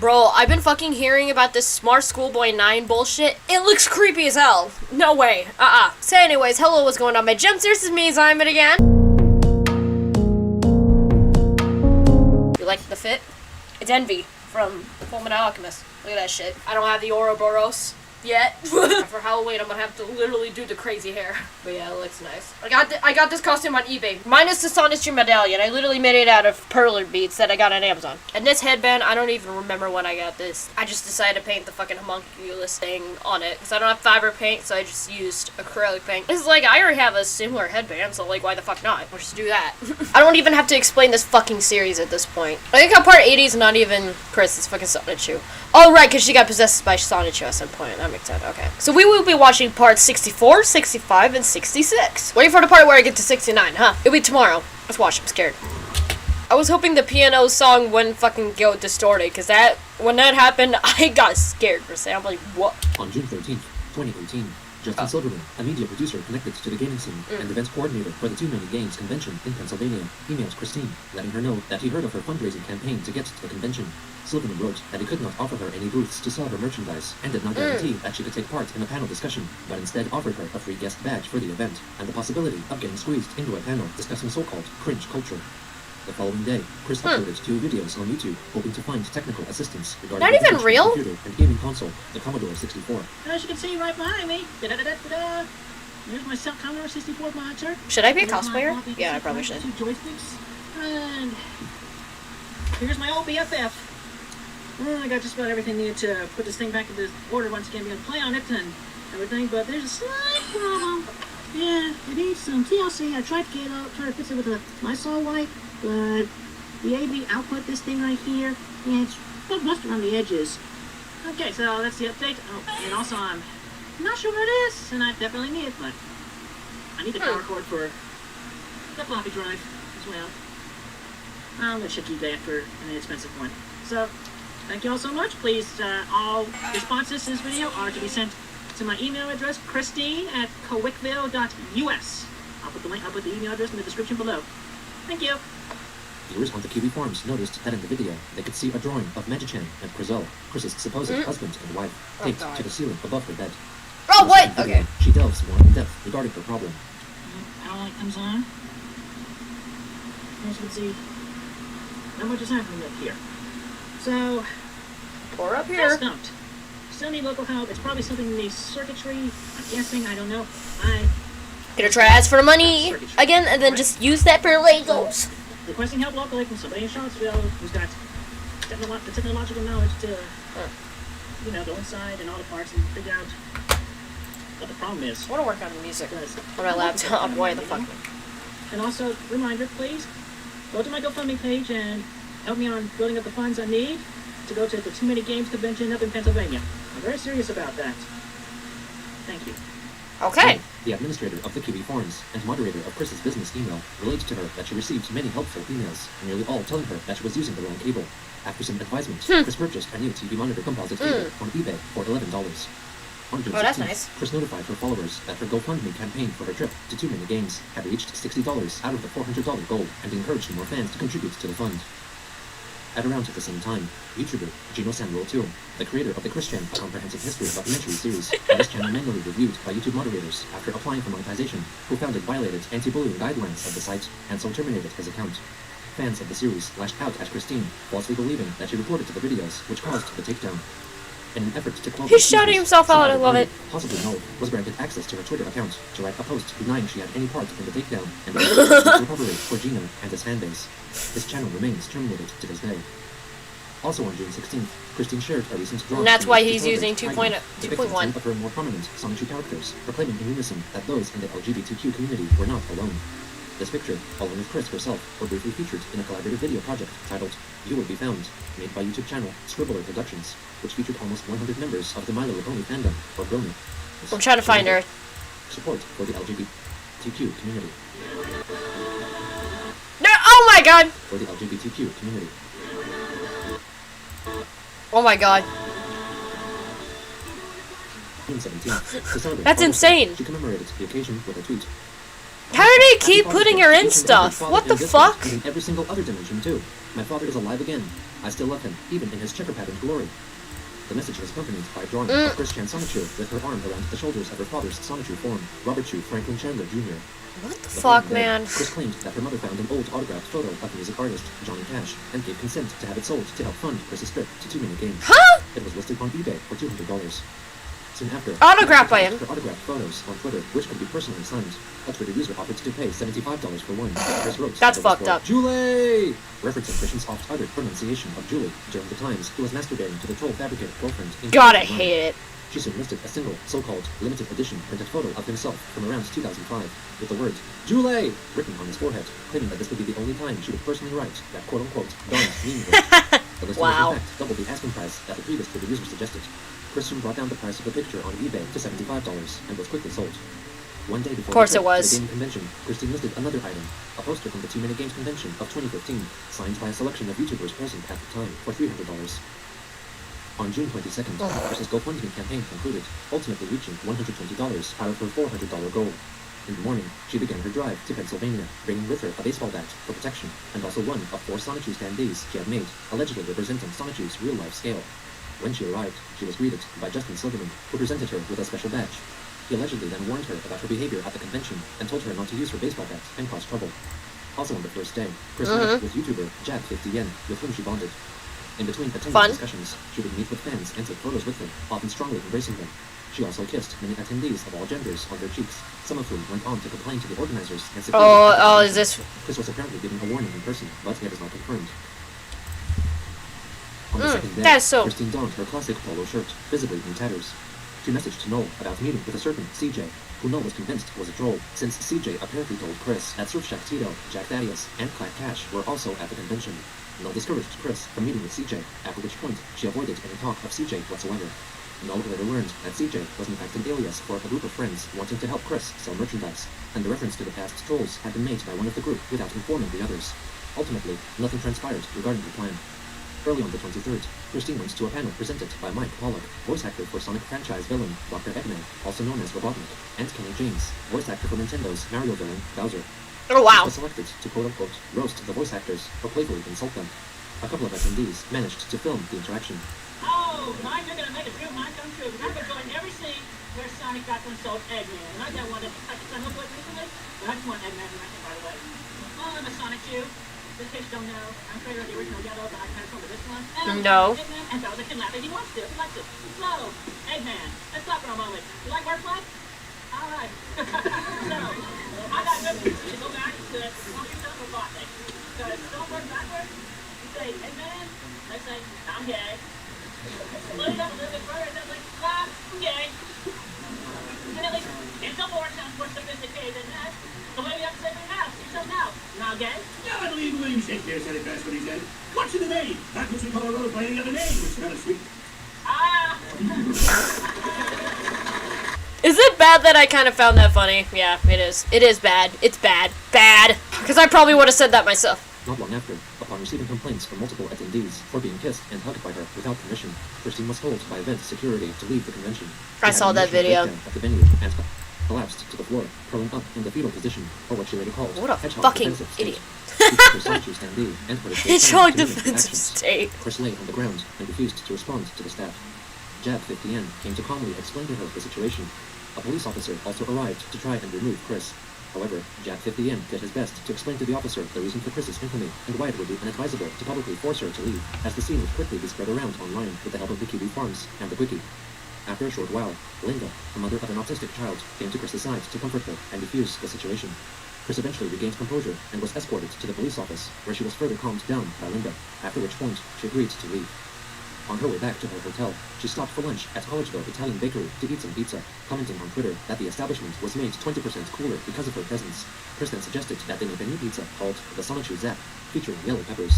Bro, I've been fucking hearing about this Smart Schoolboy 9 bullshit. It looks creepy as hell. No way. So anyways, hello, what's going on, my gems? This is me, Simon again. You like the fit? It's Envy from Fullmetal Alchemist. Look at that shit. I don't have the Ouroboros yet. For Halloween, I'm gonna have to literally do the crazy hair. But yeah, it looks nice. I got this costume on eBay. Minus the Sonistry medallion. I literally made it out of perler beads that I got on Amazon. And this headband, I don't even remember when I got this. I just decided to paint the fucking homunculus thing on it. Because I don't have fiber paint, so I just used acrylic paint. It's like, I already have a similar headband, so like, why the fuck not? I'll just do that. I don't even have to explain this fucking series at this point. I think part 80 is not even Chris, it's fucking Sonichu. Oh, right, because she got possessed by Sonichu at some point. That makes sense. Okay. So we will be watching parts 64, 65, and 66. Waiting for the part where I get to 69, huh? It'll be tomorrow. Let's watch. I'm scared. I was hoping the piano song wouldn't fucking go distorted, because when that happened, I got scared for a second. I'm like, what? On June 13th, 2018, Justin Silverman, a media producer connected to the gaming scene and events coordinator for the Too Many Games convention in Pennsylvania, emails Christine, letting her know that he heard of her fundraising campaign to get to the convention. Silverman wrote that he could not offer her any booths to sell her merchandise and did not guarantee that she could take part in a panel discussion, but instead offered her a free guest badge for the event and the possibility of getting squeezed into a panel discussing so-called cringe culture. The following day, Chris uploaded 2 videos on YouTube, hoping to find technical assistance regarding Not even real? computer and gaming console, the Commodore 64. As you can see right behind me, da-da-da-da-da-da. Here's my Commodore 64 monitor. Should I be a cosplayer? Yeah, I probably should. 2 joysticks. And here's my old BFF. Well, I got just about everything needed to put this thing back into order once again, be able to play on it and everything, but there's a slight problem. Yeah, it needs some TLC. I tried to fix it with a Lysol wipe, but the AV output, this thing right here, yeah, it's got rust around the edges. Okay, so that's the update. Oh, and also I'm not sure where it is, and I definitely need it, but I need the power cord for the floppy drive as well. I'm gonna keep that for an inexpensive one. So, thank you all so much. Please, all responses to this video are to be sent to my email address, christine@cowickville.us. I'll put the email address in the description below. Thank you. Viewers on the Kiwi Farms noticed that in the video, they could see a drawing of Magichan and Grizel, Chris's supposed husband and wife, taped to the ceiling above her bed. Oh, what? Okay. She delves more in depth regarding her problem. Power light comes on. As you can see, not much is happening up here. So, Or up here. just don't. Still need local help. It's probably something in the circuitry. I'm guessing. I don't know. Gonna try to ask for the money again, and then just use that for Legos. Requesting help locally from somebody in Charlottesville who's got the technological knowledge to, go inside and all the parts and figure out what the problem is. I want to work on the music on my laptop. Why the fuck? And also, reminder, please, go to my GoFundMe page and help me on building up the funds I need to go to the Too Many Games convention up in Pennsylvania. I'm very serious about that. Thank you. Okay. The administrator of the Kiwi Farms and moderator of Chris's business email related to her that she received many helpful emails, nearly all telling her that she was using the wrong cable. After some advisement, Chris purchased a new TV monitor composite cable on eBay for $11. On June 16th, that's nice. Chris notified her followers that her GoFundMe campaign for her trip to Too Many Games had reached $60 out of the $400 goal and encouraged more fans to contribute to the fund. At around the same time, YouTuber Gino Samuel 2, the creator of the Chris Channel, a comprehensive history documentary series, had his channel manually reviewed by YouTube moderators after applying for monetization, who found it violated anti-bullying guidelines of the site and so terminated his account. Fans of the series lashed out at Christine, falsely believing that she reported to the videos, which caused the takedown. In an effort to quell He's shouting himself out, I love it. Possibly Null was granted access to her Twitter account to write a post denying she had any part in the takedown and the recovery for Gino and his fanbase. His channel remains terminated to this day. Also on June 16th, Christine shared a recent drawing. And that's why he's October using 2.1. depicting 10 of her more prominent Sonichu characters, proclaiming in unison that those in the LGBTQ community were not alone. This picture, along with Chris herself, were briefly featured in a collaborative video project titled You Will Be Found, made by YouTube channel Scribbler Productions, which featured almost 100 members of the My Little Pony fandom, or Brony. I'm trying to find her. Support for the LGBTQ community. No! Oh my god! For the LGBTQ community. Oh my god. June 17th, to celebrate That's insane. She commemorated the occasion with a tweet. How do they keep putting her in stuff? What the fuck? In every single other dimension too. My father is alive again. I still love him, even in his checker-patterned glory. The message was accompanied by a drawing of Chris Chan Sonichu with her arm around the shoulders of her father's Sonichu form, Robert Chu Franklin Chandler Jr. What the Before fuck, her death, man? Chris claimed that her mother found an old autographed photo of music artist Johnny Cash and gave consent to have it sold to help fund Chris's trip to 2 Minute Games. Huh? It was listed on eBay for $200. Soon after, Autographed by him. her autographed photos on Twitter, which could be personally signed. A Twitter user offered to pay $75 for one. Chris wrote, That's that it was fucked for up. Julie! Referencing Christian's oft-uttered pronunciation of Julie. During the times, he was masturbating to the troll fabricated girlfriend. in God, I 2009. hate it. She soon listed a single, so-called, limited edition printed photo of himself from around 2005, with the word, Julie, written on his forehead, claiming that this would be the only time she would personally write that quote-unquote, darn meaning word. The listing Wow. was in fact double the asking price that the previous Twitter user suggested. Chris soon brought down the price of the picture on eBay to $75 and was quickly sold. One day before Of course the it trip to was. the gaming convention, Christine listed another item, a poster from the 2 Minute Games convention of 2015, signed by a selection of YouTubers present at the time for $300. On June 22nd, Chris's GoFundMe campaign concluded, ultimately reaching $120 out of her $400 goal. In the morning, she began her drive to Pennsylvania, bringing with her a baseball bat for protection, and also one of 4 Sonichu standees she had made, allegedly representing Sonichu's real-life scale. When she arrived, she was greeted by Justin Silverman, who presented her with a special badge. He allegedly then warned her about her behavior at the convention and told her not to use her baseball bat and cause trouble. Also on the first day, Chris met with YouTuber Jab50Yen, with whom she bonded. In between attending Fun. discussions, she would meet with fans and take photos with them, often strongly embracing them. She also kissed many attendees of all genders on their cheeks, some of whom went on to complain to the organizers and security. Oh, is this... Chris was apparently given a warning in person, but it is not confirmed. On the second day, that's so- Christine donned her classic polo shirt, visibly in tatters. She messaged Noel about meeting with a certain CJ, who Noel was convinced was a troll, since CJ apparently told Chris that Surf Shack Tito, Jack Thaddeus, and Clack Cash were also at the convention. Noel discouraged Chris from meeting with CJ, after which point she avoided any talk of CJ whatsoever. Noel later learned that CJ was in fact an alias for a group of friends wanting to help Chris sell merchandise, and the reference to the past trolls had been made by one of the group without informing the others. Ultimately, nothing transpired regarding the plan. Early on the 23rd, Christine went to a panel presented by Mike Pollock, voice actor for Sonic franchise villain Dr. Eggman, also known as Robotnik, and Kenny James, voice actor for Nintendo's Mario villain Bowser. Oh, wow. She was selected to quote-unquote roast the voice actors or playfully insult them. A couple of attendees managed to film the interaction. Oh, mine, you're gonna make a dream mine come true. Because I'm gonna join every scene where Sonic got to insult Eggman. And I got one that I can look like recently. But I just want Eggman to mention, by the way. Oh, I'm a Sonic Jew. Just in case you don't know, I'm creator of the original Yellow, but I kind of told this one. And No. Eggman, and Bowser can laugh if he wants to. He likes it. So, Eggman, let's stop for a moment. You like wordplay? Alright. So, I got good news. You go back to call yourself a botnik. Because don't work backwards. You say, Eggman, let's say, I'm gay. Split it up a little bit further, and then like, I'm gay. And then like, it's a more sounds more sophisticated than that. So maybe I have to say something else. You something else. Now gay? Yeah, I believe William Shakespeare said it best when he said, "What's in the name? That which we call a rose by any other name, which smells sweet." Ah! Is it bad that I kind of found that funny? Yeah, it is. It is bad. It's bad. Bad. Because I probably would have said that myself. Not long after, upon receiving complaints from multiple attendees for being kissed and hugged by her without permission, Christine was told by event security to leave the convention. She I had saw an that emotional video. breakdown at the venue and collapsed to the floor, curling up in the fetal position, or what she later called What a hedgehog fucking defensive state. idiot. She took her Sonichu standee and put her Hedgehog to mimic her defensive actions. state. Chris lay on the ground and refused to respond to the staff. Jab50Yen came to calmly explain to her the situation. A police officer also arrived to try and remove Chris. However, Jab50Yen did his best to explain to the officer the reason for Chris's infamy and why it would be inadvisable to publicly force her to leave, as the scene would quickly be spread around online with the help of the Kiwi Farms and the Wiki. After a short while, Linda, the mother of an autistic child, came to Chris's side to comfort her and defuse the situation. Chris eventually regained composure and was escorted to the police office, where she was further calmed down by Linda, after which point she agreed to leave. On her way back to her hotel, she stopped for lunch at Collegeville Italian Bakery to eat some pizza, commenting on Twitter that the establishment was made 20% cooler because of her presence. Chris then suggested that they make a new pizza called the Sonichu Zap, featuring yellow peppers.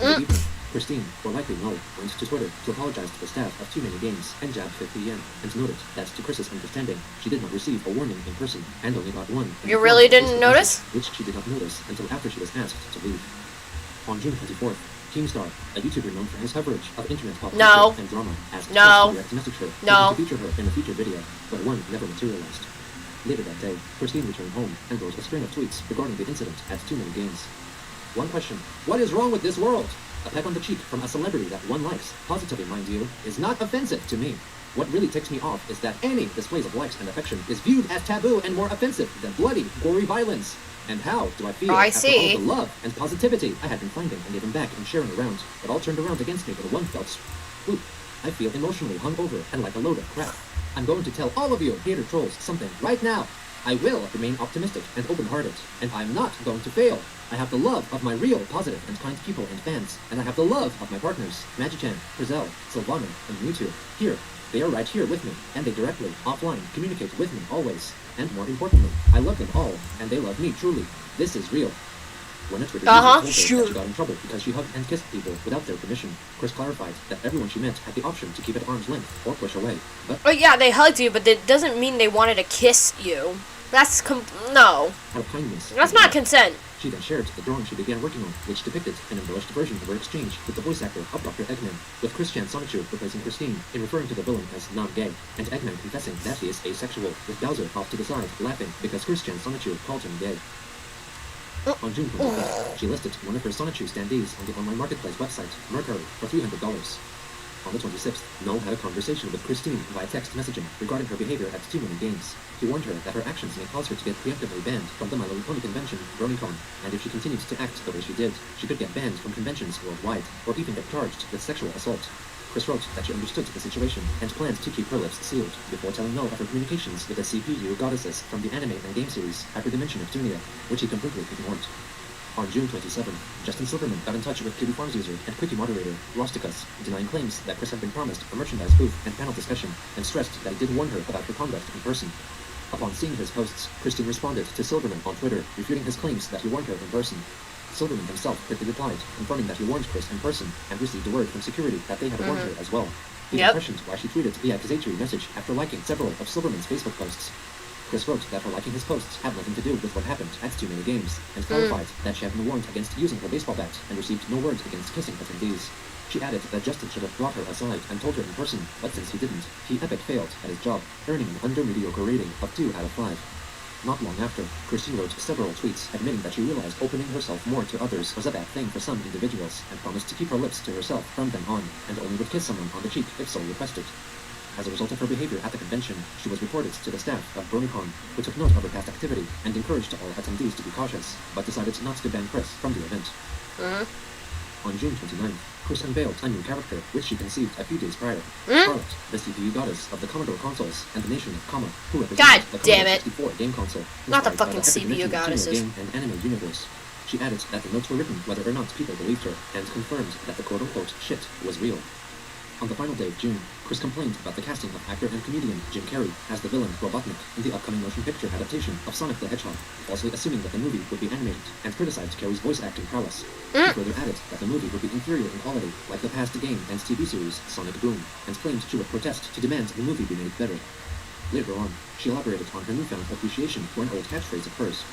In the evening, Christine, or likely Noel, went to Twitter to apologize to the staff of 2 Many Games and Jab50Yen, and noted that, to Chris's understanding, she did not receive a warning in person and only got one. in the You form really of a didn't Facebook notice? message, which she did not notice until after she was asked to leave. On June 24th, Keemstar, a YouTuber known for his coverage of internet pop No. culture and drama, asked No. Chris to direct message her, No. hoping to feature her in a future video, but one never materialized. Later that day, Christine returned home and wrote a string of tweets regarding the incident at 2 Many Games. One question: what is wrong with this world? A peck on the cheek from a celebrity that one likes, positively mind you, is not offensive to me. What really ticks me off is that any displays of likes and affection is viewed as taboo and more offensive than bloody, gory violence. And how do I feel I after see. all the love and positivity I had been finding and giving back and sharing around? It all turned around against me with one fell swoop. I feel emotionally hungover and like a load of crap. I'm going to tell all of you hater trolls something right now. I will remain optimistic and open-hearted, and I'm not going to fail. I have the love of my real, positive, and kind people and fans, and I have the love of my partners, Magichan, Frizzell, Sylvana, and Mewtwo. Here, they are right here with me, and they directly, offline, communicate with me always. And more importantly, I love them all, and they love me truly. This is real. When a Twitter user told her sure. that she got in trouble because she hugged and kissed people without their permission, Chris clarified that everyone she met had the option to keep at arm's length or push away. But Oh yeah, they hugged you, but that doesn't mean they wanted to kiss you. That's no. out of kindness, That's not consent. she then shared the drawing she began working on, which depicted an embellished version of her exchange with the voice actor of Dr. Eggman, with Christian Sonichu replacing Christine in referring to the villain as non-gay, and Eggman confessing that he is asexual, with Bowser off to the side laughing because Christian Sonichu called him gay. On June 25th, she listed one of her Sonichu standees on the online marketplace website, Mercury, for $300. On the 26th, Null had a conversation with Christine via text messaging regarding her behavior at too many games. He warned her that her actions may cause her to get preemptively banned from the My Little Pony convention, BronyCon, and if she continued to act the way she did, she could get banned from conventions worldwide, or even get charged with sexual assault. Chris wrote that she understood the situation and planned to keep her lips sealed before telling Null of her communications with the CPU goddesses from the anime and game series Hyperdimension of Tunia, which he completely ignored. On June 27th, Justin Silverman got in touch with Kitty Farms user and Quickie moderator Rosticus, denying claims that Chris had been promised a merchandise booth and panel discussion, and stressed that he did warn her about her conduct in person. Upon seeing his posts, Christine responded to Silverman on Twitter, refuting his claims that he warned her in person. Silverman himself quickly replied, confirming that he warned Chris in person, and received a word from security that they had warned her as well. He then questioned why she tweeted the accusatory message after liking several of Silverman's Facebook posts. Chris wrote that her liking his posts had nothing to do with what happened at too many games, and clarified that she had been warned against using her baseball bat and received no words against kissing attendees. She added that Justin should have brought her aside and told her in person, but since he didn't, he epic failed at his job, earning an under-mediocre rating of 2 out of 5. Not long after, Christine wrote several tweets admitting that she realized opening herself more to others was a bad thing for some individuals, and promised to keep her lips to herself from then on, and only would kiss someone on the cheek if so requested. As a result of her behavior at the convention, she was reported to the staff of BronyCon, who took note of her past activity and encouraged all attendees to be cautious, but decided not to ban Chris from the event. On June 29th, Chris unveiled a new character, which she conceived a few days prior. Scarlet, the CPU goddess of the Commodore consoles and the nation of Comma, who represents the Commodore 64 game console. Not the inspired by fucking CPU Hyperdimension goddesses. game and anime universe. She added that the notes were written whether or not people believed her, and confirmed that the quote-unquote shit was real. On the final day of June, Chris complained about the casting of actor and comedian Jim Carrey as the villain Robotnik in the upcoming motion picture adaptation of Sonic the Hedgehog, falsely assuming that the movie would be animated, and criticized Carrey's voice acting prowess. He further added that the movie would be inferior in quality, like the past game and TV series Sonic Boom, and claimed she would protest to demand the movie be made better. Later on, she elaborated on her newfound appreciation for an old catchphrase of hers.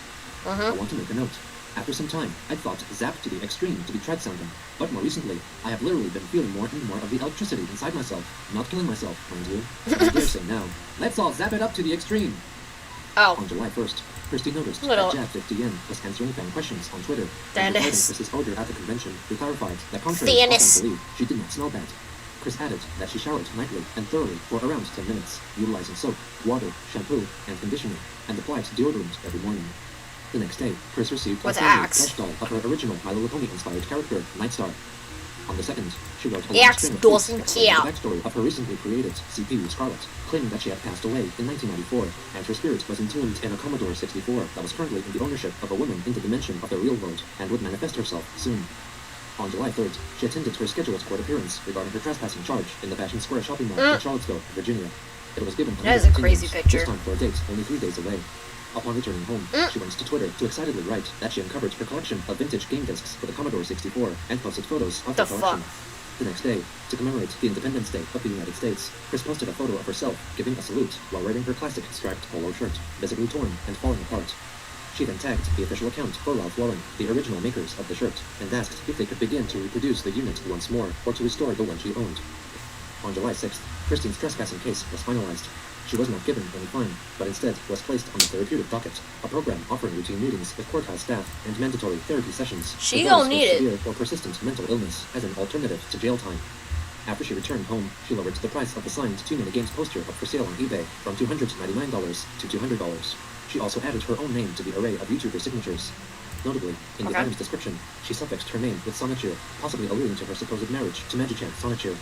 I want to make a note. After some time, I thought zap to the extreme to be tread sounding, but more recently, I have literally been feeling more and more of the electricity inside myself, not killing myself, mind you. I dare say now, let's all zap it up to the extreme! On July 1st, Christy noticed that Jav50N was answering fan questions on Twitter, and regarding Chris's odor at the convention, who clarified that contrary to often believed, she did not smell bad. Chris added that she showered nightly and thoroughly for around 10 minutes, utilizing soap, water, shampoo, and conditioner, and applied deodorant every morning. The next day, Chris received a plush doll of her original My Little Pony-inspired character, Nightstar. On the 2nd, she wrote a long string of tweets explaining the backstory of her recently created CPU Scarlet, claiming that she had passed away in 1994, and her spirit was entombed in a Commodore 64 that was currently in the ownership of a woman in the dimension of the real world, and would manifest herself soon. On July 3rd, she attended her scheduled court appearance regarding her trespassing charge in the Fashion Square shopping mall in Charlottesville, Virginia. It was given That is a crazy picture. this time for a date only 3 days away. Upon returning home, she went to Twitter to excitedly write that she uncovered her collection of vintage game discs for the Commodore 64 and posted photos of her collection. The next day, to commemorate the Independence Day of the United States, Chris posted a photo of herself giving a salute while wearing her classic striped polo shirt, visibly torn and falling apart. She then tagged the official account for Ralph Lauren, the original makers of the shirt, and asked if they could begin to reproduce the unit once more or to restore the one she owned. On July 6th, Christine's trespassing case was finalized. She was not given any fine, but instead was placed on the therapeutic docket, a program offering routine meetings with courthouse staff and mandatory therapy sessions. She regardless gonna of need it. severe or persistent mental illness as an alternative to jail time. After she returned home, she lowered the price of the signed 2 Mini Games poster up for sale on eBay from $299 to $200. She also added her own name to the array of YouTuber signatures. Notably, in the Okay. item's description, she suffixed her name with Sonichu, possibly alluding to her supposed marriage to Magichan Sonichu.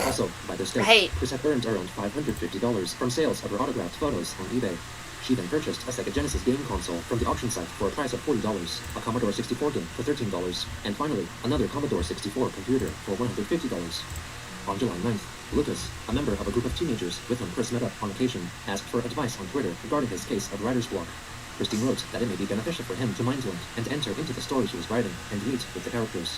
Also, by this date, Right. Chris had earned around $550 from sales of her autographed photos on eBay. She then purchased a Sega Genesis game console from the auction site for a price of $40, a Commodore 64 game for $13, and finally, another Commodore 64 computer for $150. On July 9th, Lucas, a member of a group of teenagers with whom Chris met up on occasion, asked for advice on Twitter regarding his case of writer's block. Christine wrote that it may be beneficial for him to mind-blend and enter into the story she was writing and meet with the characters.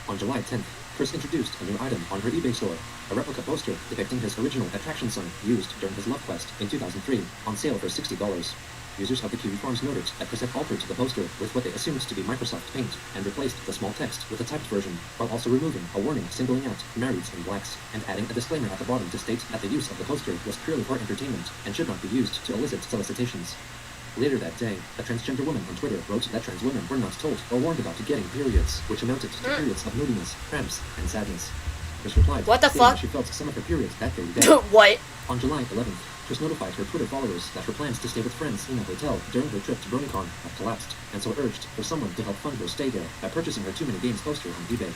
On July 10th, Chris introduced a new item on her eBay store, a replica poster depicting his original attraction sign used during his Love Quest in 2003, on sale for $60. Users of the Kiwi Farms noted that Chris had altered the poster with what they assumed to be Microsoft Paint and replaced the small text with a typed version, while also removing a warning singling out marrieds and blacks, and adding a disclaimer at the bottom to state that the use of the poster was purely for entertainment and should not be used to elicit solicitations. Later that day, a transgender woman on Twitter wrote that trans women were not told or warned about getting periods, which amounted to periods of moodiness, cramps, and sadness. Chris replied, What the stating fuck? that she felt some of her periods that very day. What? On July 11th, Chris notified her Twitter followers that her plans to stay with friends in a hotel during her trip to BronyCon had collapsed, and so urged for someone to help fund her stay there by purchasing her 2 Mini Games poster on eBay.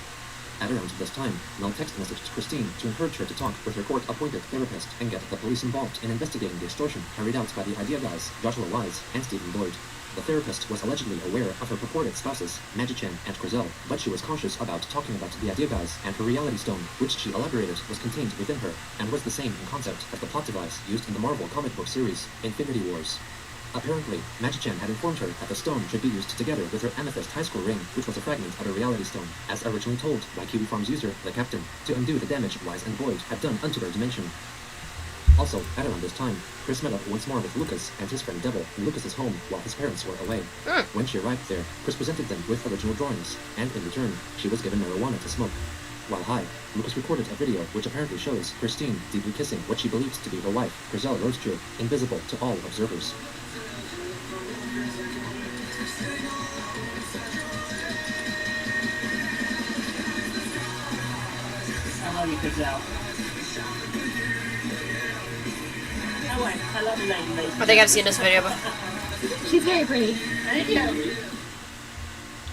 At around this time, Mel text messaged Christine to encourage her to talk with her court-appointed therapist and get the police involved in investigating the extortion carried out by the Idea Guys, Joshua Wise, and Stephen Lloyd. The therapist was allegedly aware of her purported spouses, Magichan and Grizel, but she was cautious about talking about the Idea Guys and her reality stone, which she elaborated was contained within her, and was the same in concept as the plot device used in the Marvel comic book series, Infinity Wars. Apparently, Magichan had informed her that the stone should be used together with her amethyst high school ring, which was a fragment of her reality stone, as originally told by Kiwi Farms user, the Captain, to undo the damage Wise and Boyd had done unto their dimension. Also, at around this time, Chris met up once more with Lucas and his friend Devil in Lucas's home while his parents were away. When she arrived there, Chris presented them with original drawings, and in return, she was given marijuana to smoke. While high, Lucas recorded a video which apparently shows Christine deeply kissing what she believes to be her wife, Grizel Rosetree, invisible to all observers. I love you, Grizel. I love you, lady. I think I've seen this video before. She's very pretty. Thank you.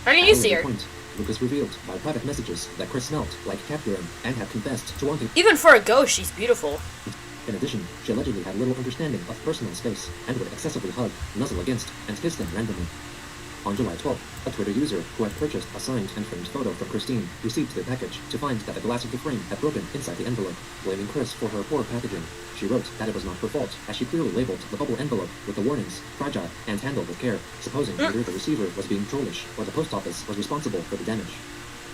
How can you see her? Point, Lucas revealed by private messages that Chris smelled like cat urine and had confessed to wanting. Even for a ghost, she's beautiful. In addition, she allegedly had little understanding of personal space and would excessively hug, nuzzle against, and kiss them randomly. On July 12th, a Twitter user who had purchased a signed and framed photo from Christine received their package to find that the glass of the frame had broken inside the envelope, blaming Chris for her poor packaging. She wrote that it was not her fault, as she clearly labeled the bubble envelope with the warnings, fragile, and handled with care, supposing either the receiver was being trollish or the post office was responsible for the damage.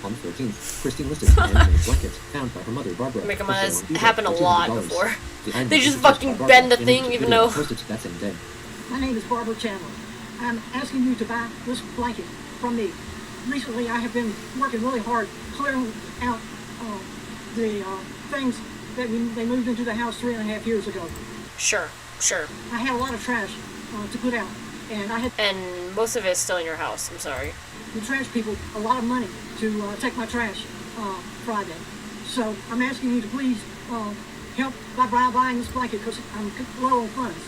On the 13th, Christine listed an handmade blanket found by her mother Barbara. Make 'em for sale has on eBay happened a for lot $200. before. The item They was just purchased by fucking Barbara bend the in a thing YouTube even video though- posted that same day. My name is Barbara Chandler. I'm asking you to buy this blanket from me. Recently, I have been working really hard clearing out the things that they moved into the house 3.5 years ago. Sure. I had a lot of trash to put out, and I had And most of it is still in your house. I'm sorry. the trash people a lot of money to take my trash Friday. So I'm asking you to please help by buying this blanket because I'm low on funds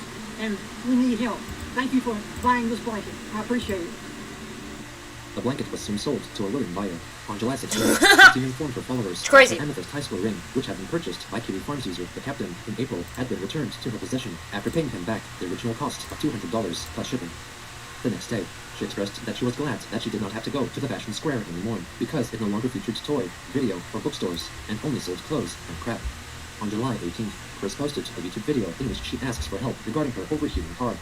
and we need help. Thank you for buying this blanket. I appreciate it. The blanket was soon sold to a willing buyer. On July 16th, Christine informed her followers It's crazy. that the amethyst high school ring, which had been purchased by Kiwi Farms user, the Captain, in April, had been returned to her possession after paying him back the original cost of $200 plus shipping. The next day, she expressed that she was glad that she did not have to go to the fashion square anymore, because it no longer featured toy, video, or bookstores, and only sold clothes and crap. On July 18th, Chris posted a YouTube video in which she asks for help regarding her overheating car.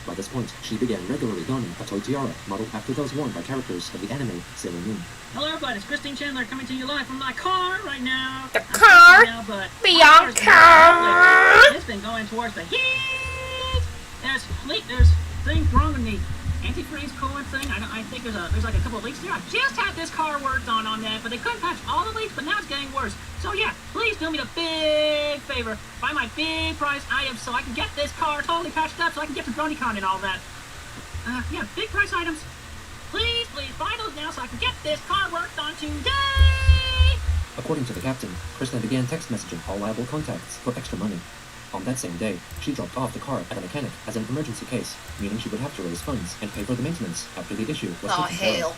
By this point, she began regularly donning a toy tiara modeled after those worn by characters of the anime Sailor Moon. Hello everybody, it's Christine Chandler coming to you live from my car right now. The car? Now, but Beyond car. It's been going towards the heat. There's things wrong with the antifreeze coolant thing. I think there's like a couple of leaks there. I just had this car worked on that, but they couldn't patch all the leaks, but now it's getting worse. So yeah, please do me the big favor. favor. Buy my big prize items so I can get this car totally patched up so I can get to BronyCon and all that. Yeah, big price items. Please, please, buy those now so I can get this car worked on today! According to the captain, Chris then began text messaging all liable contacts for extra money. On that same day, she dropped off the car at a mechanic as an emergency case, meaning she would have to raise funds and pay for the maintenance after the issue was Oh, taken care of. hell.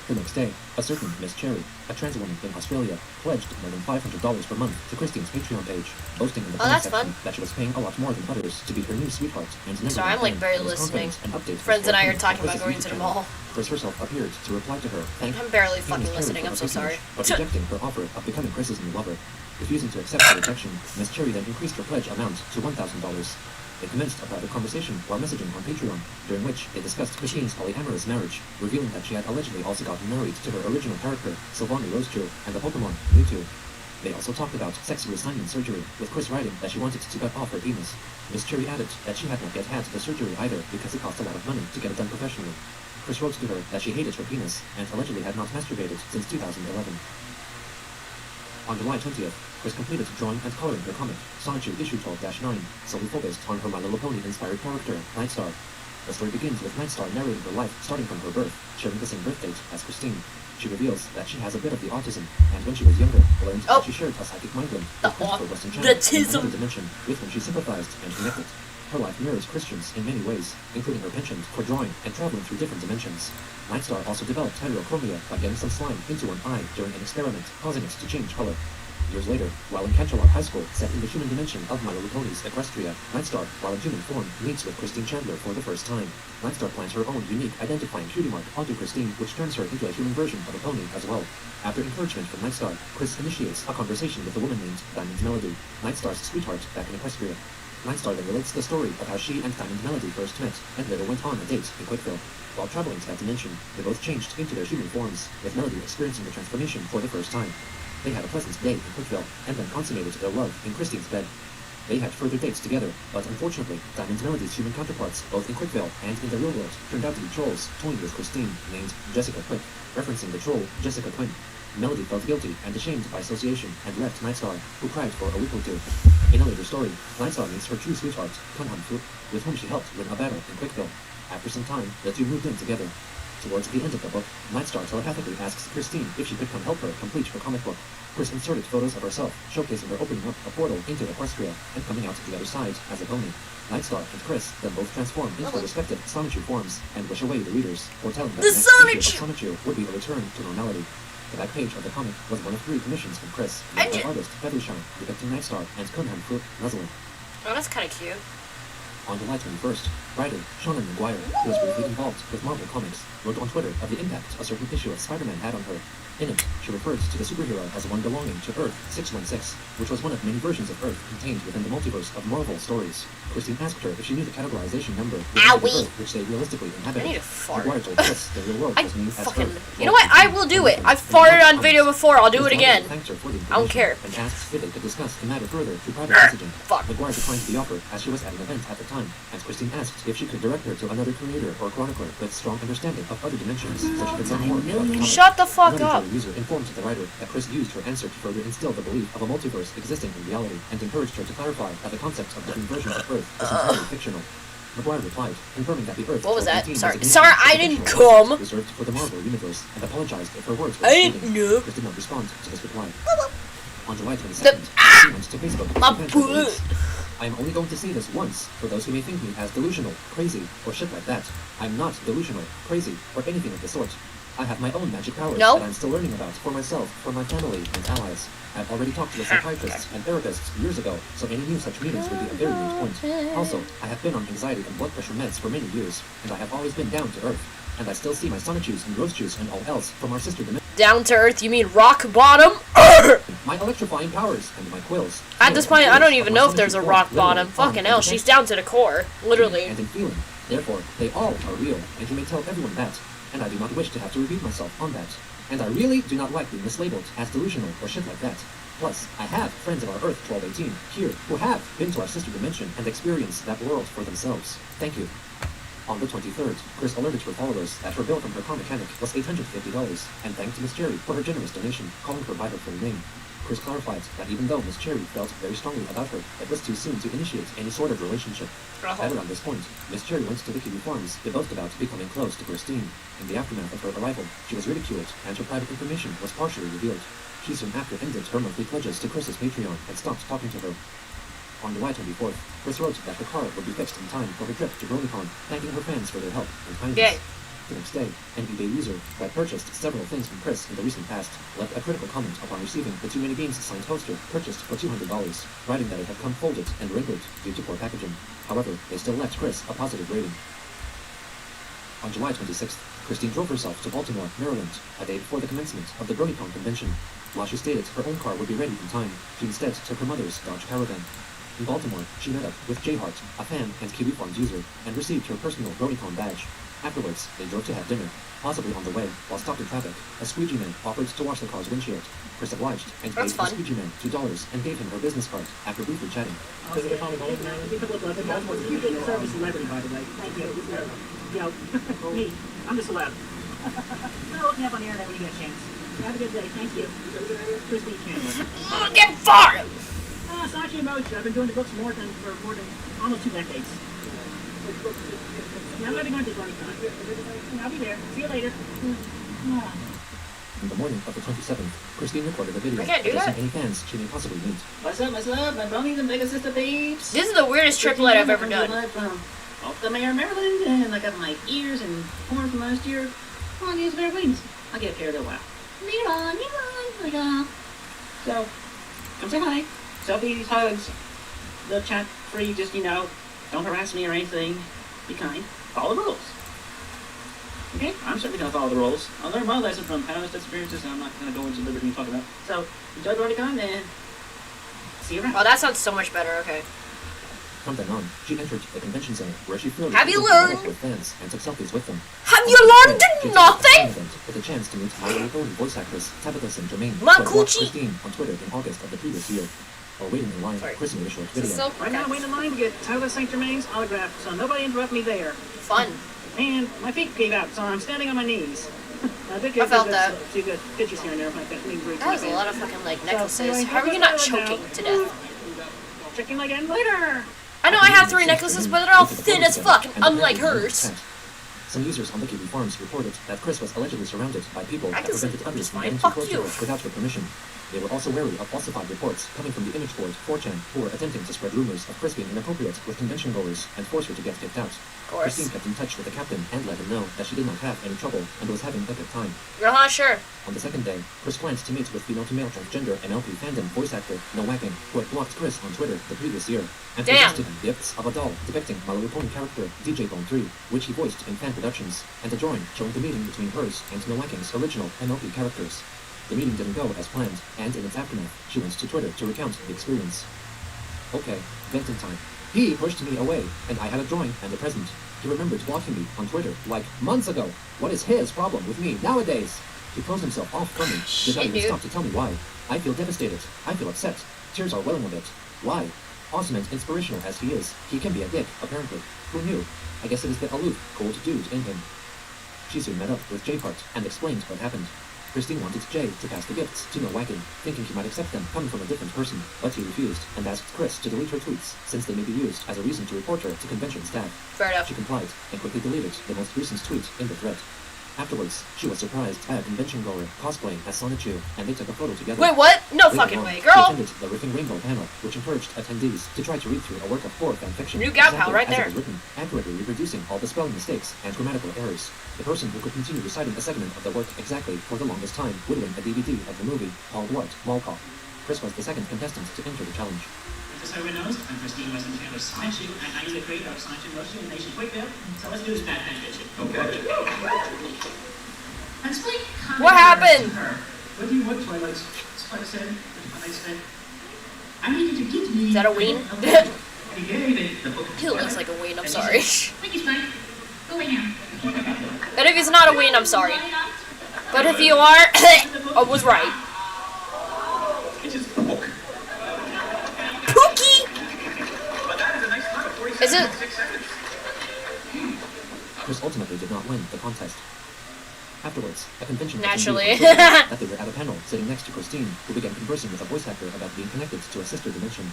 The next day, a certain Miss Cherry, a trans woman in Australia, pledged more than $500 per month to Christine's Patreon page, boasting in the comment that's section fun. that she was paying a lot more than others to be her new sweetheart and never Sorry, I'm, complained like, barely that his listening. confidence and updates Friends were and I are forthcoming talking on about Chris's going YouTube to the channel. mall. Chris herself appeared to reply to her, thanking I'm barely Miss fucking Cherry listening, for I'm her so sorry. patronage, but rejecting her offer of becoming Chris's new lover. Refusing to accept the rejection, Miss Cherry then increased her pledge amount to $1,000. They commenced a private conversation while messaging on Patreon, during which they discussed Christine's polyamorous marriage, revealing that she had allegedly also gotten married to her original character, Sylvani Rosechu, and the Pokemon Mewtwo. They also talked about sex reassignment surgery, with Chris writing that she wanted to cut off her penis. Miss Cherry added that she had not yet had the surgery either because it cost a lot of money to get it done professionally. Chris wrote to her that she hated her penis and allegedly had not masturbated since 2011. On July 20th, Chris completed drawing and coloring her comic, Sonichu Issue 12-9, solely focused on her My Little Pony-inspired character, Nightstar. The story begins with Nightstar narrating her life starting from her birth, sharing the same birth date as Christine. She reveals that she has a bit of the autism, and when she was younger, learned that she shared a psychic mind link with Christopher Weston Chan in another dimension, with whom she sympathized and connected. Her life mirrors Christian's in many ways, including her penchant for drawing and traveling through different dimensions. Nightstar also developed heterochromia by getting some slime into one eye during an experiment, causing it to change color. Years later, while in Canterlot High School, set in the human dimension of My Little Pony's Equestria, Nightstar, while in human form, meets with Christine Chandler for the first time. Nightstar plants her own unique identifying cutie mark onto Christine, which turns her into a human version of a pony as well. After encouragement from Nightstar, Chris initiates a conversation with a woman named Diamond Melody, Nightstar's sweetheart back in Equestria. Nightstar then relates the story of how she and Diamond Melody first met, and later went on a date in Quickville. While traveling to that dimension, they both changed into their human forms, with Melody experiencing the transformation for the first time. They had a pleasant day in Quickville, and then consummated their love in Christine's bed. They had further dates together, but unfortunately, Diamond Melody's human counterparts, both in Quickville and in the real world, turned out to be trolls toying with Christine, named Jessica Quick, referencing the troll Jessica Quinn. Melody felt guilty and ashamed by association and left Nightstar, who cried for a week or two. In a later story, Nightstar meets her true sweetheart, FamFlu, with whom she helped win a battle in Quickville. After some time, the two moved in together. Towards the end of the book, Nightstar telepathically asks Christine if she could come help her complete her comic book. Chris inserted photos of herself, showcasing her opening up a portal into Equestria and coming out the other side as a pony. Nightstar and Chris then both transform into their respective Sonichu forms and wish away the readers, foretelling that the next issue of Sonichu would be a return to normality. The back page of the comic was one of 3 commissions from Chris, made by artist Feathershine, depicting Nightstar and FamFlu nuzzling. Oh, that's kind of cute. On July 21st, writer Shonen Maguire, who was briefly involved with Marvel Comics, wrote on Twitter of the impact a certain issue of Spider-Man had on her. In it, she referred to the superhero as one belonging to Earth 616, which was one of many versions of Earth contained within the multiverse of Marvel stories. Christine asked her if she knew the categorization number within the Earth which they realistically inhabited. I need to fart. Maguire told Chris the real world was named as Earth. You know what? I will do it. I farted on video before. I'll do it again. I don't care. And asked if they could discuss the matter further through private messaging. Fuck. Maguire declined the offer as she was at an event at the time, and Christine asked if she could direct her to another creator or chronicler with strong understanding of other dimensions, so she could learn more about the comic. Shut the fuck up. Another user informed the writer that Chris used her answer to further instill the belief of a multiverse existing in reality, and encouraged her to clarify that the concept of different versions of Earth is entirely fictional. Maguire replied, confirming that the Earth What was that? 1218 Sorry, I didn't come. reserved for the Marvel universe, and apologized if her words were I misleading. didn't know. Chris did not respond to this reply. On July 22nd, she went to Facebook to vent her feelings. I am only going to say this once, for those who may think me as delusional, crazy, or shit like that. I'm not delusional, crazy, or anything of the sort. I have my own magic powers that I'm still learning about for myself, for my family, and allies. I've already talked to psychiatrists and therapists years ago, so any new such meetings would be a very moot point. Also, I have been on anxiety and blood pressure meds for many years, and I have always been down to earth. And I still see my Sonichus and Rosechus and all else from our sister dimension. Down to earth? You mean rock bottom? My electrifying powers and my quills. At this point, I don't even know if there's a rock bottom. Fucking hell, she's down to the core. Literally. And in feeling. Therefore, they all are real, and you may tell everyone that. And I do not wish to have to repeat myself on that. And I really do not like being mislabeled as delusional or shit like that. Plus, I have friends of our Earth 1218 here who have been to our sister dimension and experienced that world for themselves. Thank you. On the 23rd, Chris alerted her followers that her bill from her car mechanic was $850, and thanked Miss Cherry for her generous donation, calling her by her full name. Chris clarified that even though Miss Cherry felt very strongly about her, it was too soon to initiate any sort of relationship. At around this point, Miss Cherry went to the Kiwi Farms to boast about becoming close to Christine. In the aftermath of her arrival, she was ridiculed, and her private information was partially revealed. She soon after ended her monthly pledges to Chris's Patreon and stopped talking to her. On July 24th, Chris wrote that her car would be fixed in time for her trip to BronyCon, thanking her fans for their help and kindness. Yay. The next day, an eBay user who had purchased several things from Chris in the recent past left a critical comment upon receiving the Too Many Games signed toaster purchased for $200, writing that it had come folded and wrinkled due to poor packaging. However, they still left Chris a positive rating. On July 26th, Christine drove herself to Baltimore, Maryland, a day before the commencement of the BronyCon convention. While she stated her own car would be ready in time, she instead took her mother's Dodge Caravan. In Baltimore, she met up with Jay Hart, a fan and Kiwi Farms user, and received her personal BronyCon badge. Afterwards, they drove to have dinner. Possibly on the way, while stopped in traffic, a squeegee man offered to wash the car's windshield. Chris obliged and That's gave the fun. squeegee man $2 and gave him her business card after briefly chatting. Also, they call me Baltimore's a huge service celebrity, by the way. Thank you. Yo, me. I'm the celeb. No, look me up on the internet when you get a chance. Have a good day. Thank you. Christine Chandler. Get fired! Sachi Emoji. I've been doing the books for more than almost 2 decades. Yeah, I'm going to go to BronyCon. I'll be there. See you later. In the morning of the 27th, Christine recorded a video I can't do addressing that. any fans she may possibly meet. What's up, my bronies and big sister babes? This is the weirdest triplet I've ever done. Off the Mayor, Maryland, and I got my ears and horn from last year. On these bare wings. I'll get a pair in a while. Miran. So, come say hi. Selfies, hugs. The chat free, just, don't harass me or anything. Be kind. Follow the rules. Okay? I'm certainly going to follow the rules. I'll learn my lesson from past experiences, and I'm not going to go into liberty and talk about. So, enjoy BronyCon, and see you around. Oh, that sounds so much better. Okay. From then on, she entered the convention center where she flew Have you learned? with fans and took selfies with them. Have you learned She nothing? with a chance to meet My Little Pony voice actress Tabitha St. Germain, who My had blocked coochie. Christine on Twitter in August of the previous year. While waiting in line, Sorry. Chris made a short This video. is so Right now, I'm waiting in line to get Tyler St. Germain's autograph, so nobody interrupt me there. fun. And my feet gave out, so I'm standing on my knees. I felt that. A few good pictures here and there of my meet and greets. That was a lot of fucking like necklaces. anyway, How are you not choking to death? Checking again later. I know I have 3 necklaces, but they're all thin as fuck, unlike hers. Some users on the Kiwi Farms reported that Chris was allegedly surrounded by people I that can prevented sleep others just from fine. getting too Fuck close to you. her without her permission. They were also wary of falsified reports coming from the image board 4chan, who were attempting to spread rumors of Chris being inappropriate with convention goers and force her to get kicked out. Of course. Christine kept in touch with the captain and let him know that she did not have any trouble and was having a good time. Sure. On the second day, Chris planned to meet with female-to-male transgender MLP fandom voice actor No Whacking, who had blocked Chris on Twitter the previous year, and Damn. suggested gifts of a doll depicting My Little Pony character DJ Bone 3, which he voiced in fan productions, and a drawing showing the meeting between hers and No Whacking's original MLP characters. The meeting didn't go as planned, and in its aftermath, she went to Twitter to recount the experience. Okay, venting time. He pushed me away, and I had a drawing and a present. He remembered blocking me on Twitter, like, months ago. What is his problem with me nowadays? He closed himself off from me, Shit, did not even dude. stop to tell me why. I feel devastated. I feel upset. Tears are welling a bit. Why? Awesome and inspirational as he is, he can be a dick, apparently. Who knew? I guess it is the aloof, cold dude in him. She soon met up with Jay Part and explained what happened. Christine wanted Jay to pass the gifts to No Whacking, thinking he might accept them coming from a different person, but he refused and asked Chris to delete her tweets, since they may be used as a reason to report her to convention staff. Fair enough. She complied and quickly deleted the most recent tweet in the thread. Afterwards, she was surprised by a convention goer cosplaying as Sonichu, and they took a photo together. Wait, what? No Later fucking on, way, She girl. attended the Riffing Rainbow panel, which encouraged attendees to try to read through a work of horror fanfiction New gal exactly pal right as there. it was written, accurately reproducing all the spelling mistakes and grammatical errors. The person who could continue reciting a segment of the work exactly for the longest time would win a DVD of the movie called what? Mall Cop. Chris was the second contestant to enter the challenge. Just so everyone knows, I'm Christine Weston Chandler Sonichu, and I am the creator of Sonichu Motion and Nation Quick Bill. So let's do this bad fanfiction. Okay. And explain What happened? to her. What do you want, Twilight? Spike said. Twilight said. I need you to give me. Is that a ween? Okay. If you gave the book. He looks like a ween, I'm sorry. Thank you, Spike. Go away now. But if he's not a ween, I'm sorry. But if you are, I was right. It's just a book. Pookie! But that is a nice time of 47 Is it? 6 seconds. Chris ultimately did not win the contest. Afterwards, a convention Naturally. attendee reported that they were at a panel sitting next to Christine, who began conversing with a voice actor about being connected to a sister dimension.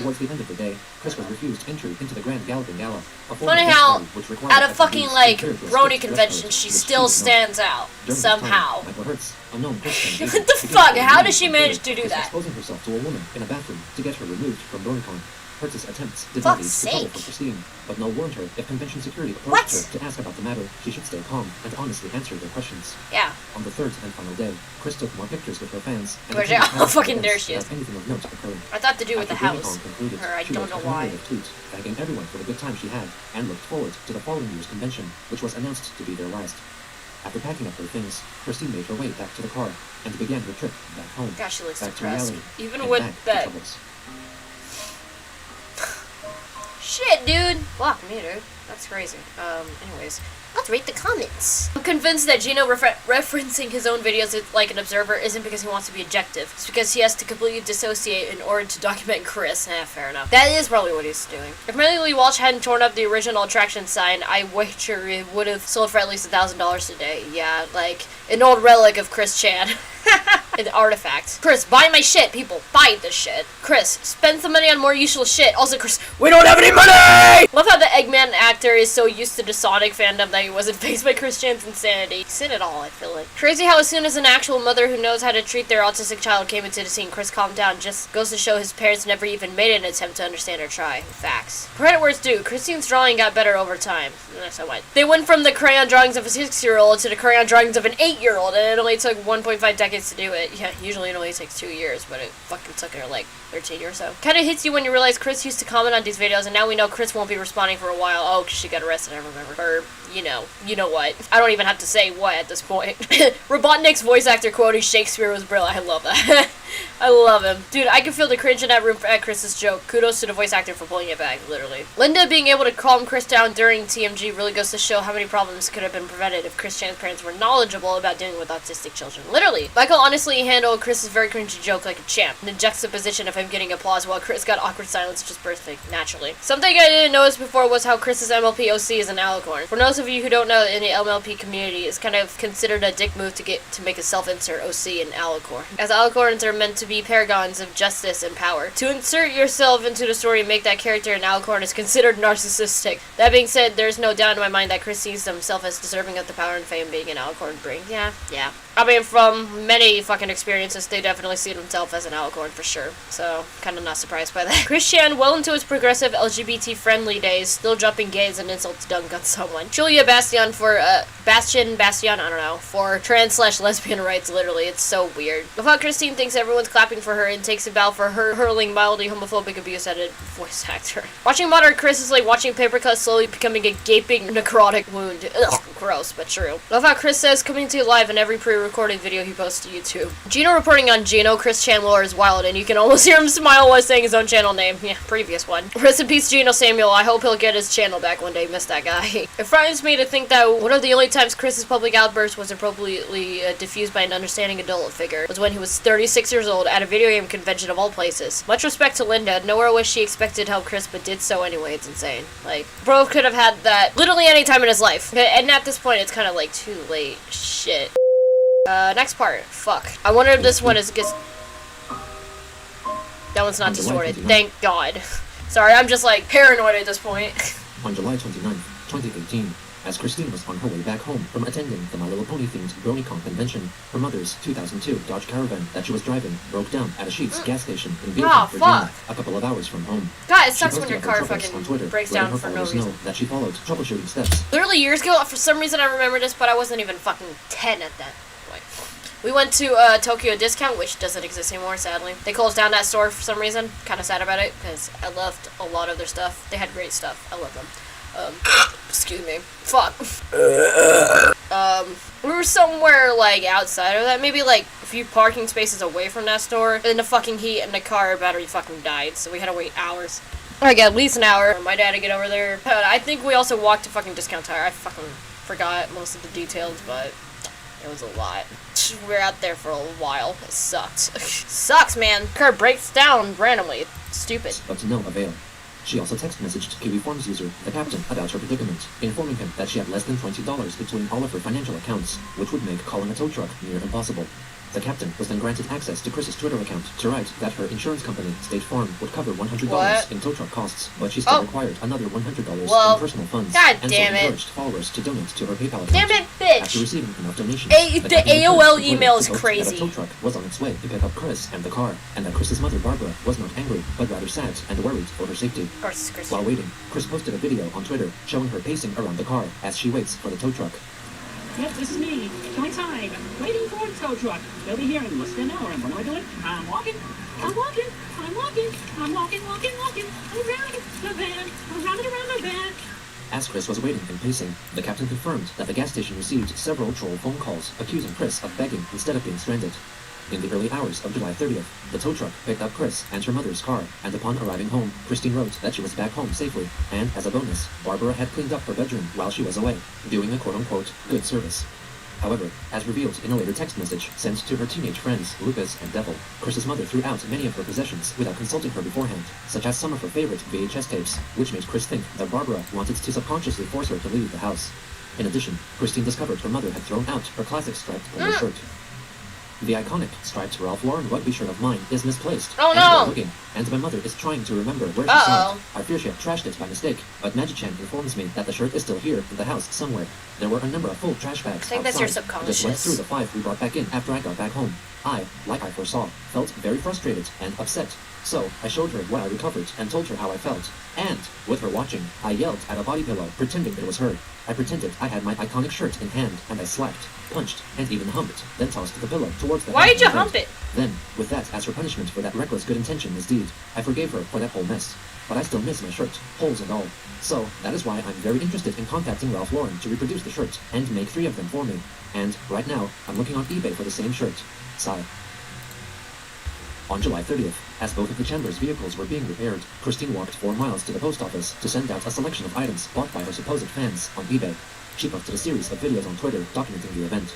Towards the end of the day, Chris was refused entry into the Grand Galloping Gala. Funny how at a fucking like brony convention she still stands out somehow. Michael Hertz, unknown Christian, What the fuck? How does she manage to do that? Exposing herself to a woman in a bathroom to get her removed from BronyCon. Hertz's attempts did Fuck's not lead to trouble sake. for Christine, but Noel warned her if convention security What? approached her to ask about the matter, she should stay calm and honestly answer their questions. Yeah. On the third and final day, Chris took more pictures with her fans. And Where's attended how panel fucking events dare she is. without anything of note occurring. I thought to do with the After house. BronyCon concluded, Or I she don't wrote know a why. commemorative tweet, thanking everyone for the good time she had, and looked forward to the following year's convention, which was announced to be their last. After packing up her things, Christine made her way back to the car and began her trip back home. Gosh, she looks back to depressed. reality, Even and with back to that. troubles. Shit, dude. Fuck me, dude. That's crazy. Anyways. Let's read the comments. I'm convinced that Gino referencing his own videos like an observer isn't because he wants to be objective. It's because he has to completely dissociate in order to document Chris. Fair enough. That is probably what he's doing. If Millie Walsh hadn't torn up the original attraction sign, I wager it would have sold for at least $1,000 today. Yeah, like an old relic of Chris Chan. An artifact. Chris, buy my shit. People, buy this shit. Chris, spend some money on more useful shit. Also, Chris, we don't have any money! Love how the Eggman actor is so used to the Sonic fandom that he wasn't faced by Chris Chan's insanity. He's seen it all, I feel like. Crazy how as soon as an actual mother who knows how to treat their autistic child came into the scene, Chris calmed down. Just goes to show his parents never even made an attempt to understand or try. Facts. Credit where it's due. Christine's drawing got better over time. So what? They went from the crayon drawings of a 6-year-old to the crayon drawings of an 8-year-old, and it only took 1.5 decades to do it. Yeah, usually it only takes 2 years, but it fucking took her like 13 or so. Kinda hits you when you realize Chris used to comment on these videos, and now we know Chris won't be responding for a while. Oh, 'cause she got arrested, I remember. Or, you know what. I don't even have to say what at this point. Robotnik's voice actor quoting Shakespeare was brilliant. I love that. I love him. Dude, I can feel the cringe in that room at Chris's joke. Kudos to the voice actor for pulling it back, literally. Linda being able to calm Chris down during TMG really goes to show how many problems could have been prevented if Chris Chan's parents were knowledgeable about dealing with autistic children. Literally. Michael honestly handled Chris's very cringy joke like a champ. The juxtaposition of him getting applause while Chris got awkward silence just perfect, naturally. Something I didn't notice before was how Chris's MLP OC is an alicorn. For those of you who don't know, in the MLP community, it's kind of considered a dick move to make a self-insert OC in alicorn, as alicorns are meant to be paragons of justice and power. To insert yourself into the story and make that character an alicorn is considered narcissistic. That being said, there's no doubt in my mind that Chris sees himself as deserving of the power and fame being an alicorn brings. Yeah. I mean, from many fucking experiences, they definitely see themselves as an alicorn for sure. So, kind of not surprised by that. Chris Chan, well into his progressive LGBT-friendly days, still dropping gays and insults dunk on someone. Julia Bastion for, Bastion, I don't know, for trans/lesbian rights, literally. It's so weird. Without Christine thinks everyone's clapping for her and takes a bow for her hurling mildly homophobic abuse at a voice actor. Watching modern Chris is like watching paper cut slowly becoming a gaping necrotic wound. Ugh, gross, but true. Love how Chris says coming to you live in every pre-recorded video he posts to YouTube. Gino reporting on Gino, Chris Chan lore is wild, and you can almost hear him smile while saying his own channel name. Yeah, previous one. Rest in peace, Gino Samuel. I hope he'll get his channel back one day. Miss that guy. It frightens me to think that one of the only times Chris's public outburst was appropriately diffused by an understanding adult figure was when he was 36 years old at a video game convention of all places. Much respect to Linda. Nowhere was she expected to help Chris, but did so anyway. It's insane. Like, bro could have had that literally any time in his life. And at this point, it's kind of like too late. Shit. Next part. Fuck. I wonder if this one is just... That one's not distorted. Thank God. Sorry, I'm just like paranoid at this point. On July 29th, 2018, as Christine was on her way back home from attending the My Little Pony themed BronyCon convention, her mother's 2002 Dodge Caravan that she was driving broke down at a Sheetz gas station in Beaverton, Virginia, a couple of hours from home. God, it sucks She when your posted car about her troubles fucking on Twitter, breaks letting down her for no followers reason. know that she followed troubleshooting steps. Literally years ago, for some reason I remember this, but I wasn't even fucking 10 at that point. We went to Tokyo Discount, which doesn't exist anymore, sadly. They closed down that store for some reason. Kind of sad about it, because I loved a lot of their stuff. They had great stuff. I love them. Excuse me. Fuck. We were somewhere, like, outside of that. Maybe, like, a few parking spaces away from that store. In the fucking heat, and the car battery fucking died, so we had to wait hours. Like, at least an hour for my dad to get over there. I think we also walked to fucking Discount Tire. I fucking forgot most of the details, but it was a lot. We were out there for a while. It sucked. Sucks, man. Car breaks down randomly. It's stupid. But to no avail. She also text messaged Kiwi Farms user, the captain, about her predicament, informing him that she had less than $20 between all of her financial accounts, which would make calling a tow truck near impossible. The captain was then granted access to Chris's Twitter account to write that her insurance company, State Farm, would cover $100 What? in tow truck costs, but she still required another $100 Well, in personal funds, God and so damn it. encouraged followers to donate to her PayPal account. Damn it, After bitch! receiving enough donations, The captain AOL encouraged email is the post crazy. that a tow truck was on its way to pick up Chris and the car, and that Chris's mother, Barbara, was not angry, but rather sad and worried for her safety. Of course, Chris. While waiting, Chris posted a video on Twitter showing her pacing around the car as she waits for the tow truck. Yep, this is me. Killing time. Waiting for the tow truck. They'll be here in less than an hour. And what am I doing? I'm walking. I'm walking. I'm walking. I'm walking. Around the van. Around the van. As Chris was waiting and pacing, the captain confirmed that the gas station received several troll phone calls accusing Chris of begging instead of being stranded. In the early hours of July 30th, the tow truck picked up Chris and her mother's car, and upon arriving home, Christine wrote that she was back home safely, and as a bonus, Barbara had cleaned up her bedroom while she was away, doing a quote-unquote good service. However, as revealed in a later text message sent to her teenage friends, Lucas and Devil, Chris's mother threw out many of her possessions without consulting her beforehand, such as some of her favorite VHS tapes, which made Chris think that Barbara wanted to subconsciously force her to leave the house. In addition, Christine discovered her mother had thrown out her classic striped polo shirt. The iconic striped Ralph Lauren rugby shirt of mine is misplaced and well-looking, and my mother is trying to remember where she saw it. I fear she had trashed it by mistake, but Magi-chan informs me that the shirt is still here in the house somewhere. There were a number of full trash bags I think outside. that's your I just went subconscious. through the 5 we brought back in after I got back home. I, like I foresaw, felt very frustrated and upset. So, I showed her what I recovered and told her how I felt. And, with her watching, I yelled at a body pillow, pretending it was her. I pretended I had my iconic shirt in hand, and I slapped, punched, and even humped, then tossed the pillow towards the Why head did you and bed. hump it? Then, with that as her punishment for that reckless good intention misdeed, I forgave her for that whole mess. But I still miss my shirt, holes and all. So, that is why I'm very interested in contacting Ralph Lauren to reproduce the shirt, and make 3 of them for me. And, right now, I'm looking on eBay for the same shirt. Sigh. On July 30th, as both of the Chandlers' vehicles were being repaired, Christine walked 4 miles to the post office to send out a selection of items bought by her supposed fans on eBay. She posted a series of videos on Twitter documenting the event.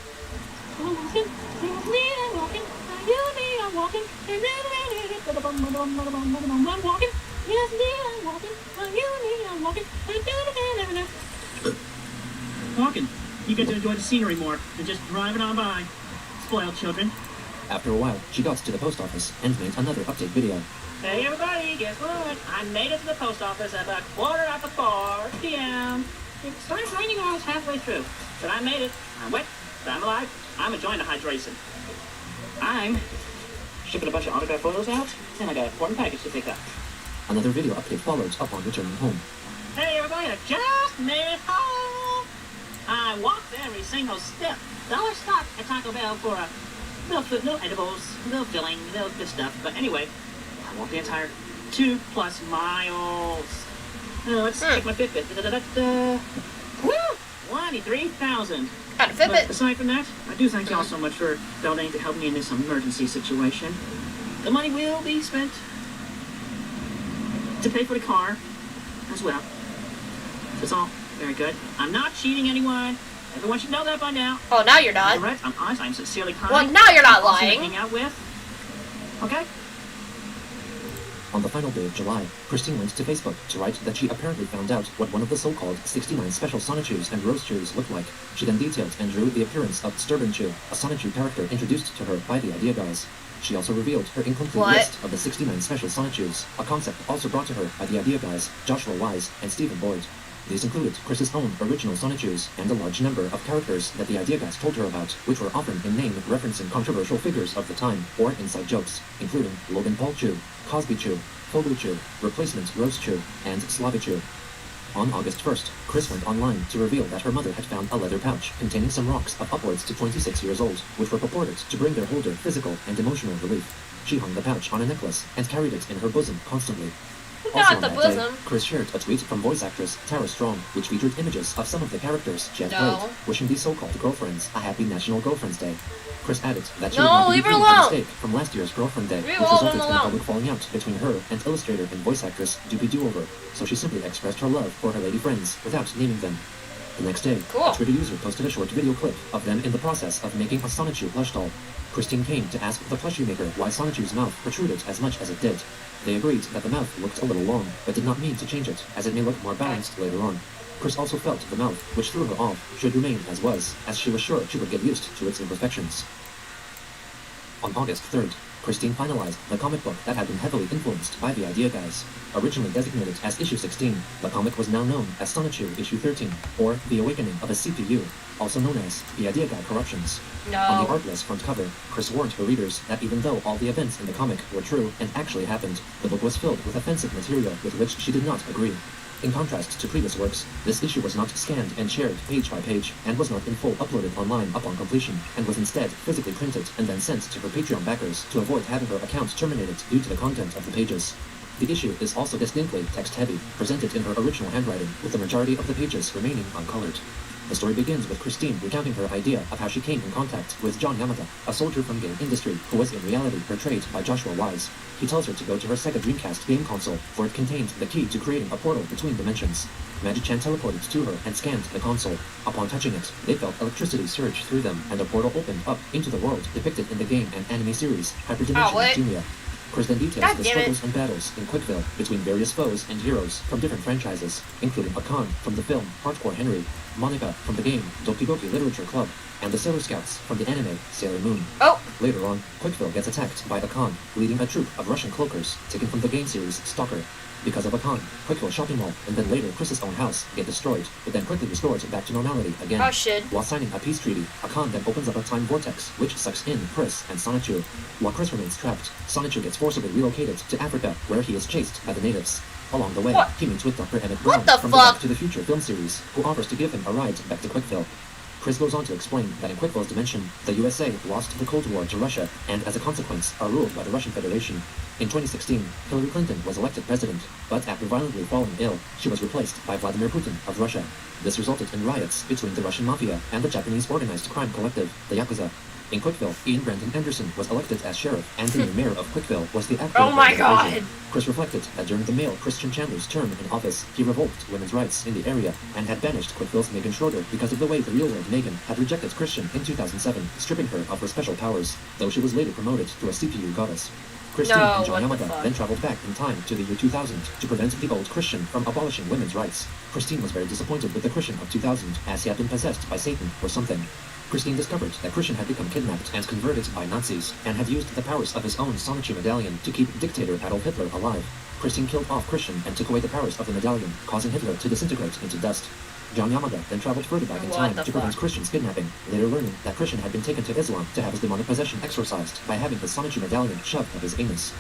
Walking. You get to enjoy the scenery more than just driving on by. Spoiled children. After a while, she got to the post office and made another update video. Hey everybody, guess what? I made it to the post office at about 4:15 p.m. It started raining when I was halfway through, but I made it. I'm wet, but I'm alive. I'm enjoying the hydration. I'm shipping a bunch of autograph photos out, and I got an important package to pick up. Another video update followed upon returning home. Hey everybody, I just made it home. I walked every single step. Dollar stock at Taco Bell for a little food, little edibles, little filling, little good stuff. But anyway, I walked the entire 2+ miles. Let's check my Fitbit. Woo! 93,000. Got a But Fitbit. aside from that, I do thank y'all so much for donating to help me in this emergency situation. The money will be spent to pay for the car as well. It's all very good. I'm not cheating anyone. Everyone should know that by now. Oh, now you're not. Correct. I'm honest. I'm sincerely kind. Well, now you're not Awesome to lying. hang out with. Okay. On the final day of July, Christine went to Facebook to write that she apparently found out what one of the so-called 69 special Sonichus and Rose Chews looked like. She then detailed and drew the appearance of Sturbanchu, a Sonichu character introduced to her by the Idea Guys. She also revealed her incomplete What? list of the 69 special Sonichus, a concept also brought to her by the Idea Guys, Joshua Wise, and Stephen Boyd. These included Chris's own original Sonichus and a large number of characters that the Idea Guys told her about, which were often in name referencing controversial figures of the time or inside jokes, including Logan Paul Chew, Cosby Chew, Foglu Chew, Replacement Rose Chew, and Slavi Chew. On August 1st, Chris went online to reveal that her mother had found a leather pouch containing some rocks of upwards to 26 years old, which were purported to bring their holder physical and emotional relief. She hung the pouch on a necklace and carried it in her bosom constantly. Also Not on the that bosom. day, Chris shared a tweet from voice actress Tara Strong, which featured images of some of the characters she had No. played, wishing these so-called girlfriends a happy National Girlfriend's Day. Chris added that she No, would not be leave her repeating the alone. mistake from last year's Girlfriend Day, Leave which all of resulted them in a alone. public falling out between her and illustrator and voice actress Doopy Doover, so she simply expressed her love for her lady friends without naming them. The next day, Cool. a Twitter user posted a short video clip of them in the process of making a Sonichu plush doll. Christine came to ask the plushie maker why Sonichu's mouth protruded as much as it did. They agreed that the mouth looked a little long, but did not mean to change it, as it may look more balanced later on. Chris also felt the mouth, which threw her off, should remain as was, as she was sure she would get used to its imperfections. On August 3rd, Christine finalized the comic book that had been heavily influenced by the Idea Guys. Originally designated as issue 16, the comic was now known as Sonichu issue 13, or The Awakening of a CPU, also known as The Idea Guy Corruptions. On the No. artless front cover, Chris warned her readers that even though all the events in the comic were true and actually happened, the book was filled with offensive material with which she did not agree. In contrast to previous works, this issue was not scanned and shared page by page, and was not in full uploaded online upon completion, and was instead physically printed and then sent to her Patreon backers to avoid having her account terminated due to the content of the pages. The issue is also distinctly text-heavy, presented in her original handwriting, with the majority of the pages remaining uncolored. The story begins with Christine recounting her idea of how she came in contact with John Yamada, a soldier from game industry who was in reality portrayed by Joshua Wise. He tells her to go to her Sega Dreamcast game console, for it contained the key to creating a portal between dimensions. Magi-chan teleported to her and scanned the console. Upon touching it, they felt electricity surge through them, and a portal opened up into the world depicted in the game and anime series Hyperdimension what? Junia. Chris then details God the damn it. struggles and battles in Quickville between various foes and heroes from different franchises, including Akan from the film Hardcore Henry, Monica from the game Doki Doki Literature Club, and the Sailor Scouts from the anime Sailor Moon. Oh. Later on, Quickville gets attacked by Akan, leading a troop of Russian cloakers taken from the game series Stalker. Because of Akan, Quickville shopping mall, and then later Chris's own house get destroyed, but then quickly restored back to normality again. Oh shit. While signing a peace treaty, Akan then opens up a time vortex, which sucks in Chris and Sonichu. While Chris remains trapped, Sonichu gets forcibly relocated to Africa, where he is chased by the natives. Along the way, What? he meets with Dr. Emmett Brown What the from fuck? the Back to the Future film series, who offers to give him a ride back to Quickville. Chris goes on to explain that in Quickville's dimension, the USA lost the Cold War to Russia, and as a consequence, are ruled by the Russian Federation. In 2016, Hillary Clinton was elected president, but after violently falling ill, she was replaced by Vladimir Putin of Russia. This resulted in riots between the Russian mafia and the Japanese organized crime collective, the Yakuza. In Quickville, Ian Brandon Anderson was elected as sheriff, and the new mayor of Quickville was the actor. Oh my of the version. God. Chris reflected that during the male Christian Chandler's term in office, he revoked women's rights in the area and had banished Quickville's Megan Schroeder because of the way the real-world Megan had rejected Christian in 2007, stripping her of her special powers, though she was later promoted to a CPU goddess. Christine No, and John what the Yamada fuck? then traveled back in time to the year 2000 to prevent the old Christian from abolishing women's rights. Christine was very disappointed with the Christian of 2000, as he had been possessed by Satan or something. Christine discovered that Christian had become kidnapped and converted by Nazis, and had used the powers of his own Sonichu medallion to keep dictator Adolf Hitler alive. Christine killed off Christian and took away the powers of the medallion, causing Hitler to disintegrate into dust. John Yamada then traveled further back in What time the to prevent fuck? Christian's kidnapping, later learning that Christian had been taken to Islam to have his demonic possession exorcised by having his Sonichu medallion shoved up his anus.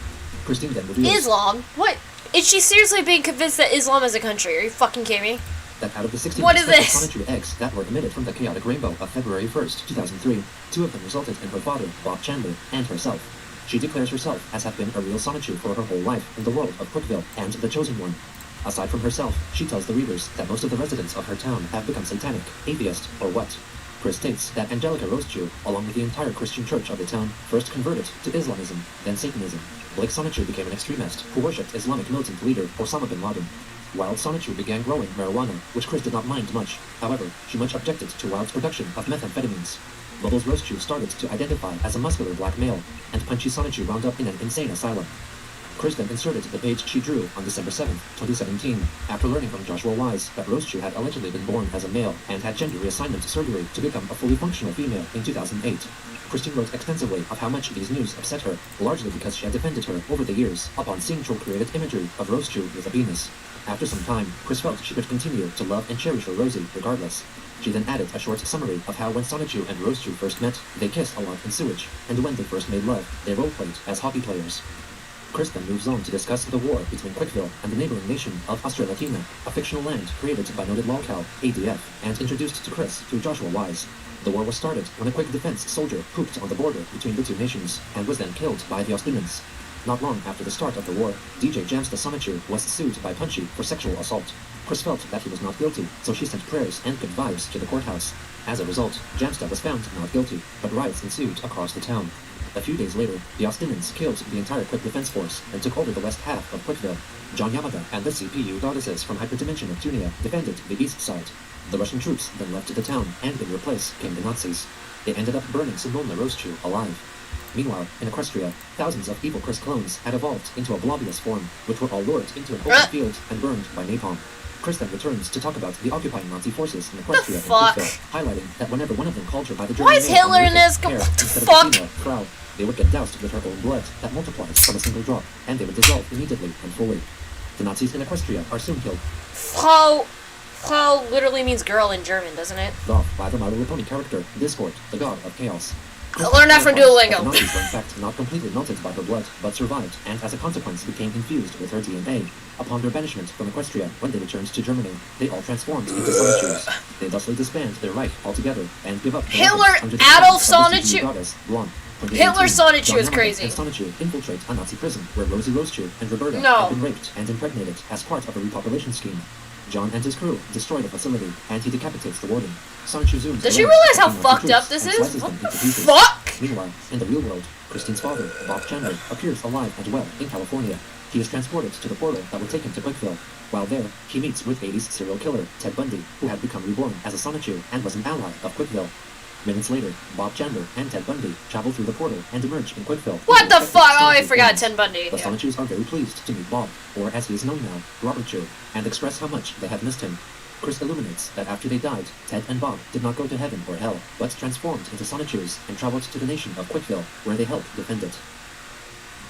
Christine then reveals Islam? What? Is she seriously being convinced that Islam is a country? Are you fucking kidding me? that out of the 16 What is suspected this? Sonichu eggs that were emitted from the chaotic rainbow of February 1st, 2003, 2 of them resulted in her father, Bob Chandler, and herself. She declares herself as have been a real Sonichu for her whole life in the world of Quickville and the Chosen One. Aside from herself, she tells the readers that most of the residents of her town have become satanic, atheist, or what. Chris states that Angelica Rosechew, along with the entire Christian church of the town, first converted to Islamism, then Satanism. Blake Sonichu became an extremist who worshipped Islamic militant leader Osama bin Laden. Wild Sonichu began growing marijuana, which Chris did not mind much. However, she much objected to Wild's production of methamphetamines. Bubbles Rosechew started to identify as a muscular black male, and Punchy Sonichu wound up in an insane asylum. Chris then inserted the page she drew on December 7, 2017, after learning from Joshua Wise that Rosechew had allegedly been born as a male and had gender reassignment surgery to become a fully functional female in 2008. Christine wrote extensively of how much these news upset her, largely because she had defended her over the years upon seeing troll-created imagery of Rosechew with a penis. After some time, Chris felt she could continue to love and cherish her Rosie regardless. She then added a short summary of how when Sonichu and Rosechew first met, they kissed a lot in sewage, and when they first made love, they role-played as hockey players. Chris then moves on to discuss the war between Quickville and the neighboring nation of Australatina, a fictional land created by noted lolcow, ADF, and introduced to Chris through Joshua Wise. The war was started when a quick defense soldier pooped on the border between the two nations, and was then killed by the Australians. Not long after the start of the war, DJ Jamsta Sonichu was sued by Punchy for sexual assault. Chris felt that he was not guilty, so she sent prayers and good vibes to the courthouse. As a result, Jamsta was found not guilty, but riots ensued across the town. A few days later, the Austinians killed the entire Quick Defense Force and took over the west half of Quickville. John Yamada and the CPU goddesses from Hyperdimension Neptunia defended the east side. The Russian troops then left the town, and in their place came the Nazis. They ended up burning Simona Roschew alive. Meanwhile, in Equestria, thousands of evil Chris clones had evolved into a blobious form, which were all lured into an open field and burned by napalm. Chris then returns to talk about the occupying Nazi forces in Equestria and Quickville, highlighting that whenever one of them called her by the German Why is name Hitler on in the this? hair What the instead fuck? of the female, Frau, they would get doused with her own blood that multiplies from a single drop, and they would dissolve immediately and fully. The Nazis in Equestria are soon killed. Frau literally means girl in German, doesn't it? Off by the My Little Pony character, Discord, the god of chaos. I learned that from The Duolingo. Nazis were in fact not completely melted by her blood, but survived, and as a consequence became infused with her DNA. Upon their banishment from Equestria, when they returned to Germany, they all transformed into Sonichews. They thusly disband their Reich altogether, and give up their Hitler, weapons under the Adolf command of the Sonichew. goddess, Blonde. Hitler Sonichew John is Yamada crazy. And Sonichew infiltrate a Nazi prison where Rosie Roschew and Roberta No. had been raped and impregnated as part of a repopulation scheme. John and his crew destroy the facility, and he decapitates the warden. Sonichew zooms Does she around realize how the team of the fucked up troops this and is? slices What them the into pieces. fuck? Meanwhile, in the real world, Christine's father, Bob Chandler, appears alive and well in California. He is transported to the portal that would take him to Quickville. While there, he meets with 80s serial killer Ted Bundy, who had become reborn as a Sonichew and was an ally of Quickville. Minutes later, Bob Chandler and Ted Bundy travel through the portal and emerge in Quickville. What the Expected fuck? Oh, I Sonichew forgot fans. Ted Bundy. The Yeah. Sonichews are very pleased to meet Bob, or as he is known now, Robert Chew, and express how much they have missed him. Chris illuminates that after they died, Ted and Bob did not go to heaven or hell, but transformed into Sonichews and traveled to the nation of Quickville, where they helped defend it.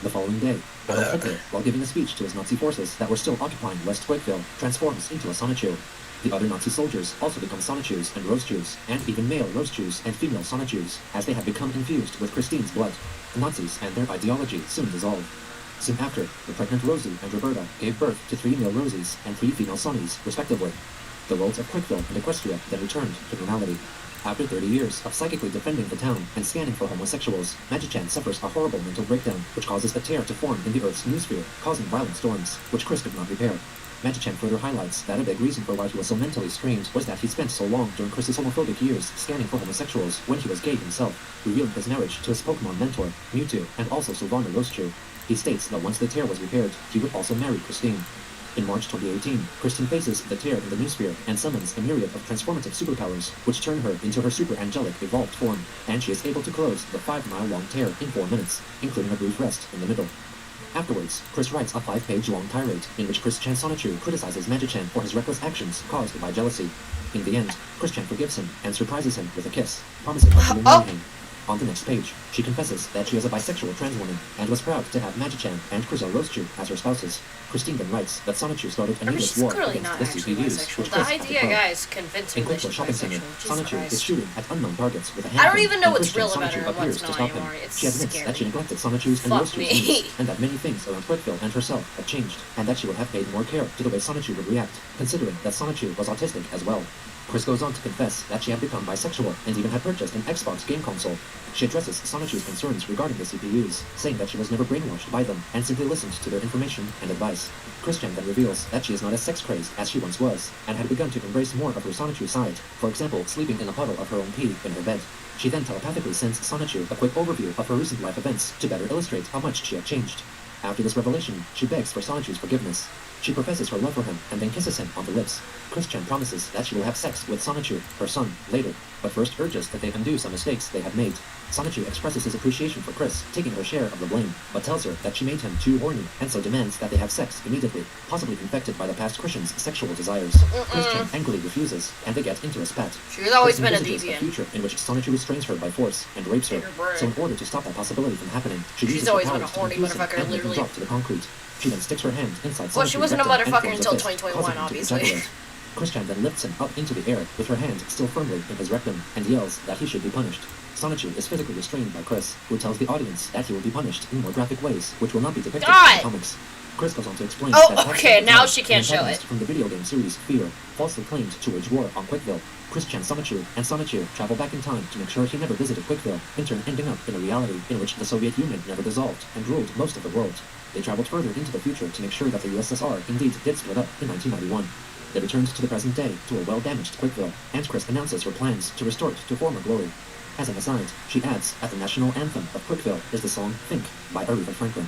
The following day, Adolf Hitler, while giving a speech to his Nazi forces that were still occupying West Quickville, transforms into a Sonichew. The other Nazi soldiers also become Sonichews and Roschews, and even male Roschews and female Sonichews, as they had become infused with Christine's blood. The Nazis and their ideology soon dissolve. Soon after, the pregnant Rosie and Roberta gave birth to 3 male Rosies and 3 female Sonnies, respectively. The worlds of Quickville and Equestria then returned to normality. After 30 years of psychically defending the town and scanning for homosexuals, Magichan suffers a horrible mental breakdown, which causes a tear to form in the Earth's noosphere, causing violent storms, which Chris could not repair. Magichan further highlights that a big reason for why he was so mentally strained was that he spent so long during Chris's homophobic years scanning for homosexuals when he was gay himself, revealing his marriage to his Pokemon mentor, Mewtwo, and also Sylvana Roschew. He states that once the tear was repaired, he would also marry Christine. In March 2018, Christine faces the tear in the noosphere and summons a myriad of transformative superpowers, which turn her into her super angelic evolved form, and she is able to close the 5-mile-long tear in 4 minutes, including a brief rest in the middle. Afterwards, Chris writes a 5-page-long tirade in which Chris Chan Sonichew criticizes Magichan for his reckless actions caused by jealousy. In the end, Chris Chan forgives him and surprises him with a kiss, promising that he will marry him. On the next page, she confesses that she is a bisexual trans woman and was proud to have Magichan and Chriselle Roschew as her spouses. Christine then writes that Sonichew started a needless She's war clearly against not the actually CPUs, bisexual. which The Chris had idea, to guys, convinced me In that Quickville she's Shopping Center, bisexual. Jesus Sonichew is Christ. shooting at unknown targets with a I handgun. don't even know and what's Christian real about her Sonichew and appears what's to not stop him. anymore. It's She admits scary. that she neglected Sonichew's and Fuck Roschew's me. needs, and that many things around Quickville and herself had changed, and that she would have paid more care to the way Sonichew would react, considering that Sonichew was autistic as well. Chris goes on to confess that she had become bisexual and even had purchased an Xbox game console. She addresses Sonichew's concerns regarding the CPUs, saying that she was never brainwashed by them and simply listened to their information and advice. Christian then reveals that she is not as sex-crazed as she once was, and had begun to embrace more of her Sonichew side, for example, sleeping in a puddle of her own pee in her bed. She then telepathically sends Sonichew a quick overview of her recent life events to better illustrate how much she had changed. After this revelation, she begs for Sonichew's forgiveness. She professes her love for him and then kisses him on the lips. Christian promises that she will have sex with Sonichew, her son, later, but first urges that they undo some mistakes they have made. Sonichew expresses his appreciation for Chris, taking her share of the blame, but tells her that she made him too horny, and so demands that they have sex immediately, possibly infected by the past Christian's sexual desires. Christian angrily refuses, and they get into a spat. She's always Chris been a envisages deviant. future in which Sonichew restrains her by force and rapes her. Take her brain. So in order to stop that possibility from happening, she She's uses always her been a powers to horny confuse him motherfucker, and make him literally. drop to the concrete. She then sticks her hand inside Well, she Sonichew's wasn't a rectum and motherfucker forms until fist, 2021, causing him to obviously. ejaculate. Christian then lifts him up into the air with her hand still firmly in his rectum and yells that he should be punished. Sonichew is physically restrained by Chris, who tells the audience that he will be punished in more graphic ways, which will not be depicted in God! the comics. Chris goes on to explain Oh, that okay, Paxton now is she can't an show antagonist it. from the video game series Fear, falsely claimed to wage war on Quickville. Christian Sonichew and Sonichew travel back in time to make sure he never visited Quickville, in turn ending up in a reality in which the Soviet Union never dissolved and ruled most of the world. They traveled further into the future to make sure that the USSR indeed did split up in 1991. They returned to the present day to a well-damaged Quickville, and Chris announces her plans to restore it to former glory. As an aside, she adds that the national anthem of Quickville is the song Think by Aretha Franklin.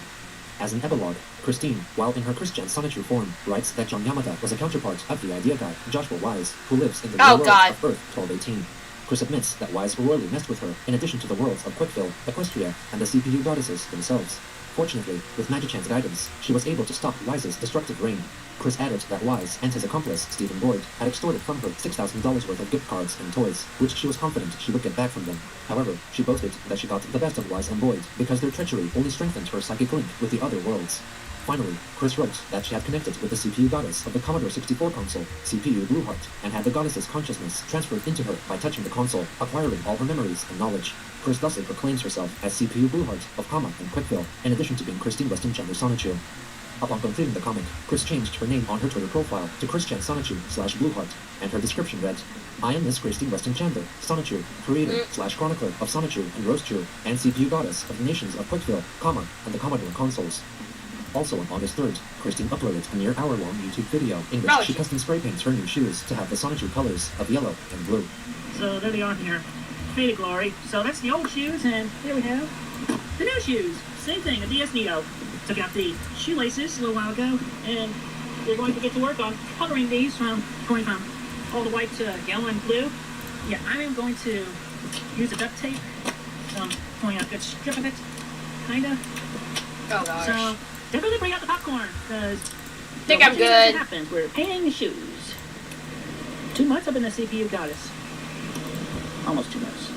As an epilogue, Christine, while in her Christian Sonichu form, writes that John Yamada was a counterpart of the idea guy, Joshua Wise, who lives in the real world of Earth 1218. Chris admits that Wise royally messed with her, in addition to the worlds of Quickville, Equestria, and the CPU goddesses themselves. Fortunately, with Magichan's guidance, she was able to stop Wise's destructive reign. Chris added that Wise and his accomplice, Stephen Boyd, had extorted from her $6,000 worth of gift cards and toys, which she was confident she would get back from them. However, she boasted that she got the best of Wise and Boyd because their treachery only strengthened her psychic link with the other worlds. Finally, Chris wrote that she had connected with the CPU goddess of the Commodore 64 console, CPU Blueheart, and had the goddess's consciousness transferred into her by touching the console, acquiring all her memories and knowledge. Chris thusly proclaims herself as CPU Blueheart of Kama and Quickville, in addition to being Christine Weston Chandler Sonichu. Upon completing the comic, Chris changed her name on her Twitter profile to Christian Sonichu/Blueheart, and her description read, I am Miss Christine Weston Chandler, Sonichu, creator/chronicler of Sonichu and Rosechu, and CPU goddess of the nations of Quickville, Kama, and the Commodore consoles. Also on August 3rd, Christine uploaded a near hour-long YouTube video in which she custom spray paints her new shoes to have the Sonichu colors of yellow and blue. So there they are here. Faded glory. So that's the old shoes, and here we have the new shoes. Same thing, a DS Neo. Took out the shoelaces a little while ago, and they're going to get to work on coloring these going from all the white to yellow and blue. Yeah, I am going to use a duct tape. So I'm pulling out a good strip of it, kinda. Oh gosh. So definitely bring out the popcorn, because think I'm good. Happens. We're painting the shoes. 2 months I've been a CPU goddess. Almost 2 months.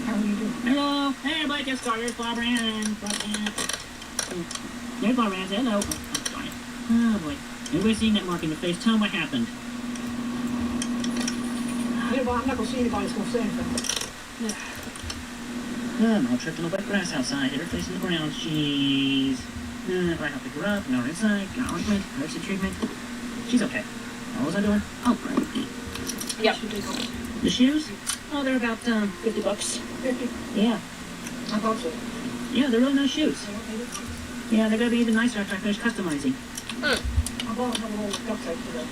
How are you doing? Hello. Hey, Blake, it's Carter's BloBer and there's BloBer. Hello. Oh, darn it. Oh, boy. Everybody's seeing that mark in the face. Tell them what happened. I'm not going to see anybody's going to say anything. I'm all tripped on the wet grass outside. Hit her face in the ground. Jeez. If I help pick her up, got her inside, got her ointment, emergency treatment. She's okay. What was I doing? Oh, great. Yep. The shoes? Oh, they're about $50. 50? Yeah. I thought so. Yeah, they're really nice shoes. Yeah, they're gonna be even nicer after I finish customizing. I bought another roll of duct tape today.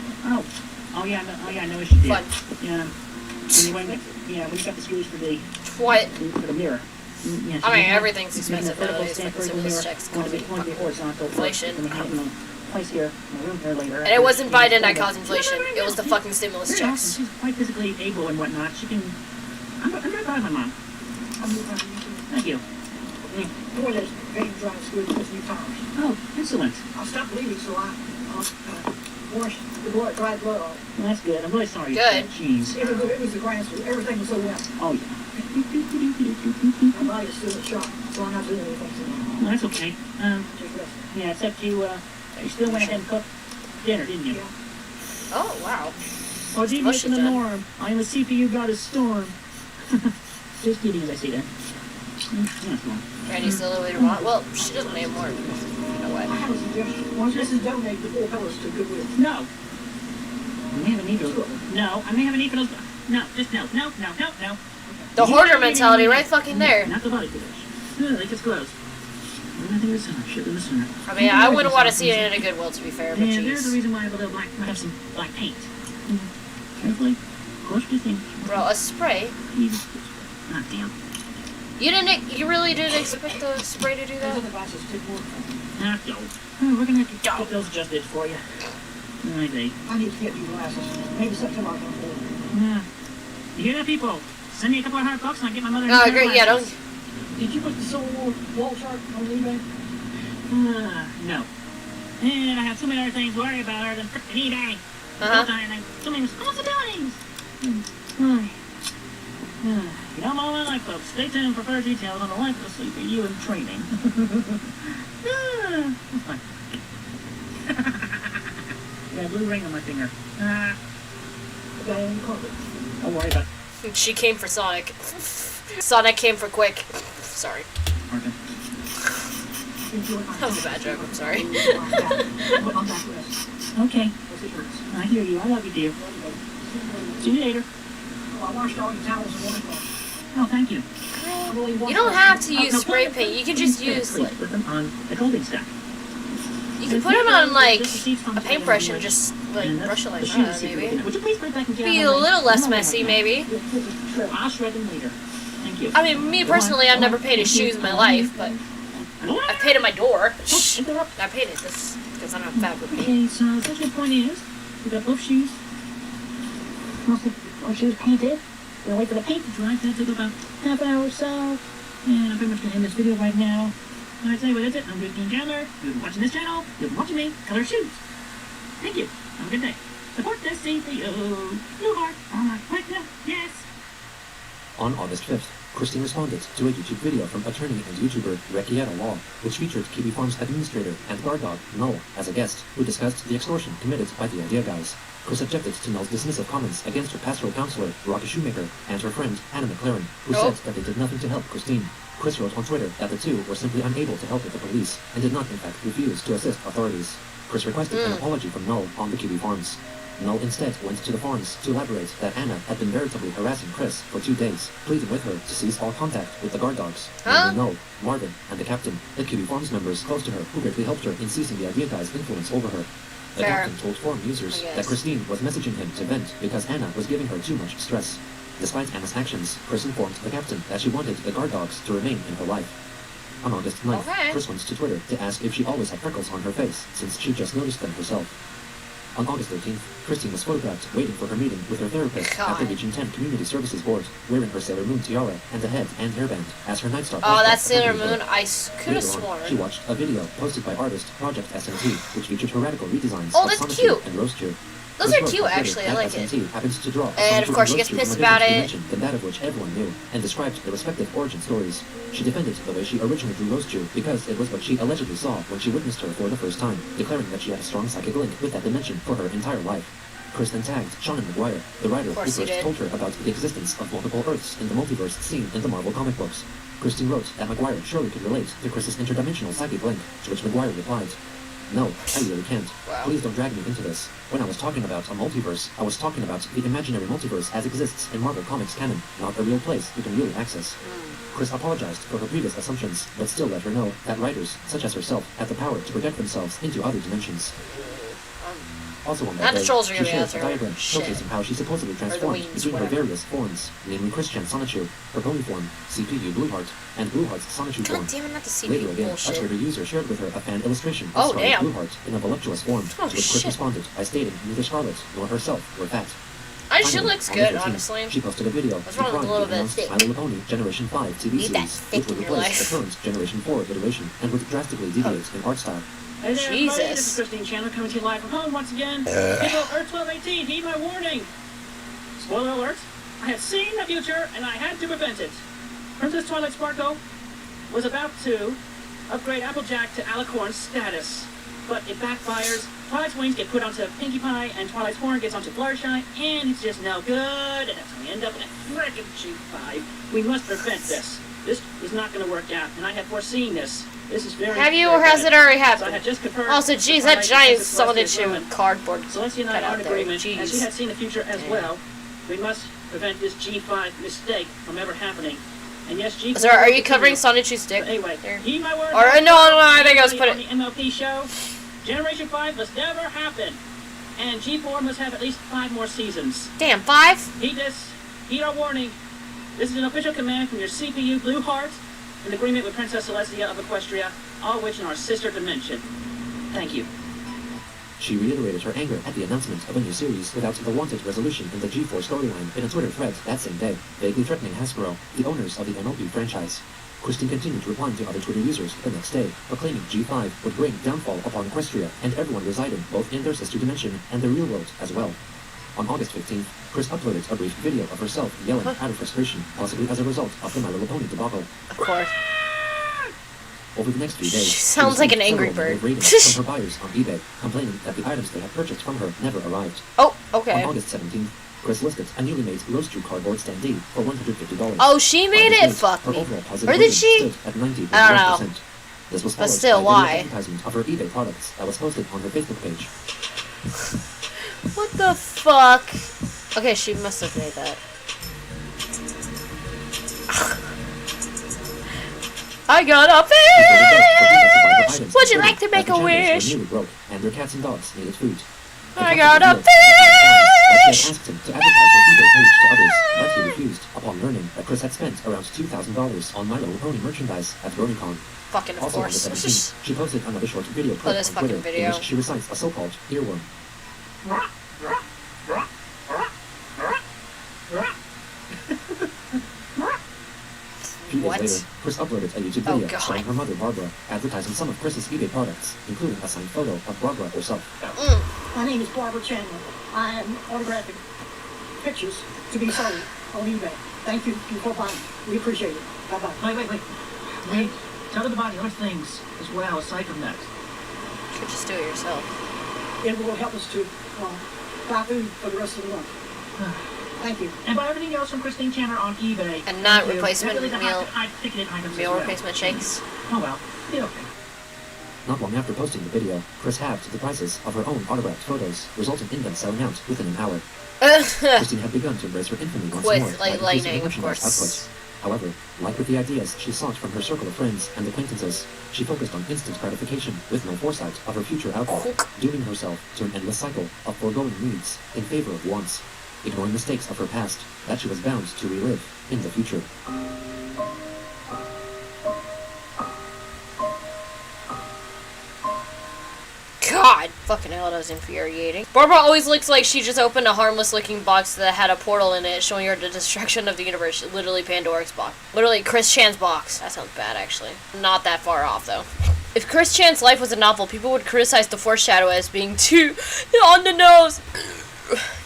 Oh yeah, I know what you did. Fun. Yeah. When you got the screws for the mirror. Yeah, I mean, everything's expensive nowadays. Stand Fucking for the stimulus mirror. checks Going to be fucking horizontal. inflation. And we have it in my place here, my room here later. And it wasn't Biden that caused inflation. It was the fucking stimulus Very awesome. checks. She's quite physically able and whatnot. She can. I'm very proud of my mom. Thank you. Boy, there's vein dry screws with new tires. Oh, excellent. I'll stop bleeding, so I'll wash the dry blood off. Well, that's good. I'm really sorry. Good. Jeez. It was the grand screw. Everything was so wet. Oh, yeah. My body's still in shock, so I'm not doing anything today. No, that's okay. Just rest. Yeah, except you still went ahead and cooked dinner, didn't you? Yeah. Oh, wow. Oh, deviation the norm. I am a CPU goddess storm. Just kidding, as I say that. That's wrong. Randy's still the leader. Well, she doesn't anymore. No way. I have a suggestion. Why don't you just donate the 4 pellets to Goodwill? No. I may have a need for those. No, I may have a need for those. No, just no. The hoarder mentality right fucking there. Not the body finish. No, like it's closed. Nothing in the center. Shit in the center. I mean, I wouldn't want to see it in a Goodwill, to be fair, but Yeah, there's the jeez. reason why I have some black paint. Carefully. Close to the thing. Bro, a spray? Ah, damn. You really didn't expect the spray to do Those that? other glasses take more. Ah, no. Oh, we're gonna have to get those adjusted for you. Alright, Dave. I need to get new glasses. Maybe September I'll come forward. Yeah. You hear that, people? Send me a couple of $100 and I'll get my mother. Oh, great, yeah, don't. Did you put the Civil War chart on eBay? No. And I have too many other things to worry about other than frickin' eBay. Too many responsibilities. You know, all my life, folks. Stay tuned for further details on the life of the CPU and training. That's fine. Got a blue ring on my finger. The guy on the carpet. Don't worry about it. She came for Sonic. Sonic came for Quick. Sorry. Okay. That was a bad joke, I'm sorry. On that list. Okay. What's it yours? I hear you. I love you, dear. See you later. Oh, I washed all your towels in one car. Oh, thank you. You don't have to use spray paint. You can just use, like, Put them on the holding stack. you can put them on, like, a paintbrush and just, like, brush it like that, maybe. Would you please put it back in Be a little less messy, maybe. I'll shred them later. Thank you. I mean, me personally, I've never painted shoes in my life, but I painted my door. Shh. I painted this because I don't have fabric paint. Okay, so such a point is, we got both shoes. Both shoes painted. We're gonna wait for the paint to dry. That took about half an hour or so. And I'm pretty much gonna end this video right now. Alright, so anyway, that's it. I'm Good Chandler. You've been watching this channel. You've been watching me color shoes. Thank you. Have a good day. Support the CPU. Blue heart. Right now. Yes. On August 5th, Christine responded to a YouTube video from attorney and YouTuber Rekieta Law, which featured Kiwi Farms administrator and guard dog Null as a guest, who discussed the extortion committed by the Idea Guys. Chris objected to Null's dismissive comments against her pastoral counselor, Rocky Shoemaker, and her friend, Anna McLaren, who said that they did nothing to help Christine. Chris wrote on Twitter that the two were simply unable to help with the police, and did not in fact refuse to assist authorities. Chris requested an apology from Null on the Kiwi Farms. Null instead went to the farms to elaborate that Anna had been veritably harassing Chris for 2 days, pleading with her to cease all contact with the guard dogs. Namely Null, Marvin, and the captain, the Kiwi Farms members close to her who greatly helped her in ceasing the Idea Guy's influence over her. The captain told forum users that Christine was messaging him to vent because Anna was giving her too much stress. Despite Anna's actions, Chris informed the captain that she wanted the guard dogs to remain in her life. On August 9th, Chris went to Twitter to ask if she always had freckles on her face, since she just noticed them herself. On August 13th, Christine was photographed waiting for her meeting with her therapist at the Region 10 Community Services Board, wearing her Sailor Moon tiara and a head and hairband as her Night Star. Oh, that's Sailor Moon. I could have Later sworn. on, she watched a video posted by artist Project SMT, which featured her radical redesigns Oh, of that's Sonic cute. and Rose Cheer. Those are cute, actually. I like it. SMT happens to draw And of course, she gets pissed about it. Than that of which everyone knew, and described their respective origin stories. She defended the way she originally drew Rose Cheer because it was what she allegedly saw when she witnessed her for the first time, declaring that she had a strong psychic link with that dimension for her entire life. Chris then tagged Shannon McGuire, the writer who first told her about the existence of multiple Earths in the multiverse seen in the Marvel comic books. Christine wrote that McGuire surely could relate to Chris's interdimensional psychic link, to which McGuire replied, "No, I really can't. Please don't drag me into this. When I was talking about a multiverse, I was talking about the imaginary multiverse as exists in Marvel Comics canon, not a real place you can really access." Chris apologized for her previous assumptions, but still let her know that writers, such as herself, have the power to project themselves into other dimensions. Also on that day, she shared a diagram showcasing how she supposedly transformed between her various forms, namely Christian Sonichu, her pony form, CPU Blueheart, and Blueheart's Sonichu form. God damn it, not the CPU Later again, bullshit. a Twitter user shared with her a fan illustration of Scarlet Blueheart in a voluptuous form, to which Chris responded by stating neither Scarlet nor herself were fat. She looks good, honestly. She posted a video What's wrong with a little bit thick? My Little Pony Generation 5 TV Need that series, thick which would in your replace life. the current Generation 4 iteration and would drastically deviate in art style. Hey there, everybody. This is Jesus. Christine Chandler coming to you live from home once again. People, Earth 1218, heed my warning. Spoiler alert, I have seen the future and I had to prevent it. Princess Twilight Sparkle was about to upgrade Applejack to Alicorn's status, but it backfires. Twilight's wings get put onto Pinkie Pie, and Twilight's horn gets onto Fluttershy, and it's just no good, and that's when we end up in a frickin' G5. We must prevent this. This is not going to work out, and I have foreseen this. This is very Have you, very or has bad. it already So I happened? had just confirmed Also, with geez, Twilight that giant Princess Celestia's Sonichu woman. cardboard Celestia and I cut are out in there. agreement, as she Jeez. had seen the future as well. We must prevent this G5 mistake from ever happening. And yes, G5... So, are you covering Sonichu's dick? But anyway, There. heed my word. Or, no, I think I was putting... On the MLP show, Generation 5 must never happen. And G4 must have at least 5 more seasons. Damn, 5? Heed this. Heed our warning. This is an official command from your CPU Blueheart in agreement with Princess Celestia of Equestria, all which in our sister dimension. Thank you. She reiterated her anger at the announcement of a new series without the wanted resolution in the G4 storyline in a Twitter thread that same day, vaguely threatening Hasbro, the owners of the MLP franchise. Christine continued replying to other Twitter users the next day, proclaiming G5 would bring downfall upon Equestria and everyone residing both in their sister dimension and the real world as well. On August 15th, Chris uploaded a brief video of herself yelling out of frustration, possibly as a result of the My Little Pony debacle. Of course. Over the next few days, She sounds like an angry several bird. negative ratings from her buyers on eBay, complaining that the items they had purchased from her never arrived. Oh, okay. On August 17th, Chris listed a newly made Rose Chew cardboard standee for $150. Oh, she made it? Fuck her me. overall positive Or did rating she? stood at 90%. I don't know. This was But followed still, by a video why? advertisement of her eBay products that was posted on her Facebook page. What the fuck? Okay, she must have made that. I got a fish! Would you like to make a wish? Nearly broke, and their cats and dogs needed food. I got a fish! had asked him to advertise her eBay page to others, but he refused upon learning that Chris had spent around $2,000 on My Little Pony merchandise at BronyCon. Fucking of Also on the course. 17th, she posted another short video clip this on fucking Twitter video. in which she recites a so-called earworm. A few What? days later, Chris uploaded a YouTube Oh, video God. showing her mother, Barbara, advertising some of Chris's eBay products, including a signed photo of Barbara herself. My name is Barbara Chandler. I am autographic pictures to be sold on eBay. Thank you for buying. We appreciate it. Bye-bye. Wait. Tell her about the other things as well, aside from that. You should just do it yourself. It will help us to buy food for the rest of the month. Thank you. And buy everything else from Christine Chandler on eBay. And not Thank you. replacement Definitely the meal, high-ticketed items meal as well. replacement shakes. Oh well, be okay. Not long after posting the video, Chris halved the prices of her own autographed photos, resulting in them selling out within an hour. Christine had begun to embrace her infamy once With, more like, by increasing her lightning, of merchandise course. output. However, like with the ideas she sought from her circle of friends and acquaintances, she focused on instant gratification with no foresight of her future output, dooming herself to an endless cycle of foregoing needs in favor of wants, ignoring mistakes of her past that she was bound to relive in the future. God, fucking hell, that was infuriating. Barbara always looks like she just opened a harmless-looking box that had a portal in it, showing her the destruction of the universe. Literally Pandora's box. Literally Chris Chan's box. That sounds bad, actually. Not that far off, though. If Chris Chan's life was a novel, people would criticize the foreshadow as being too on the nose.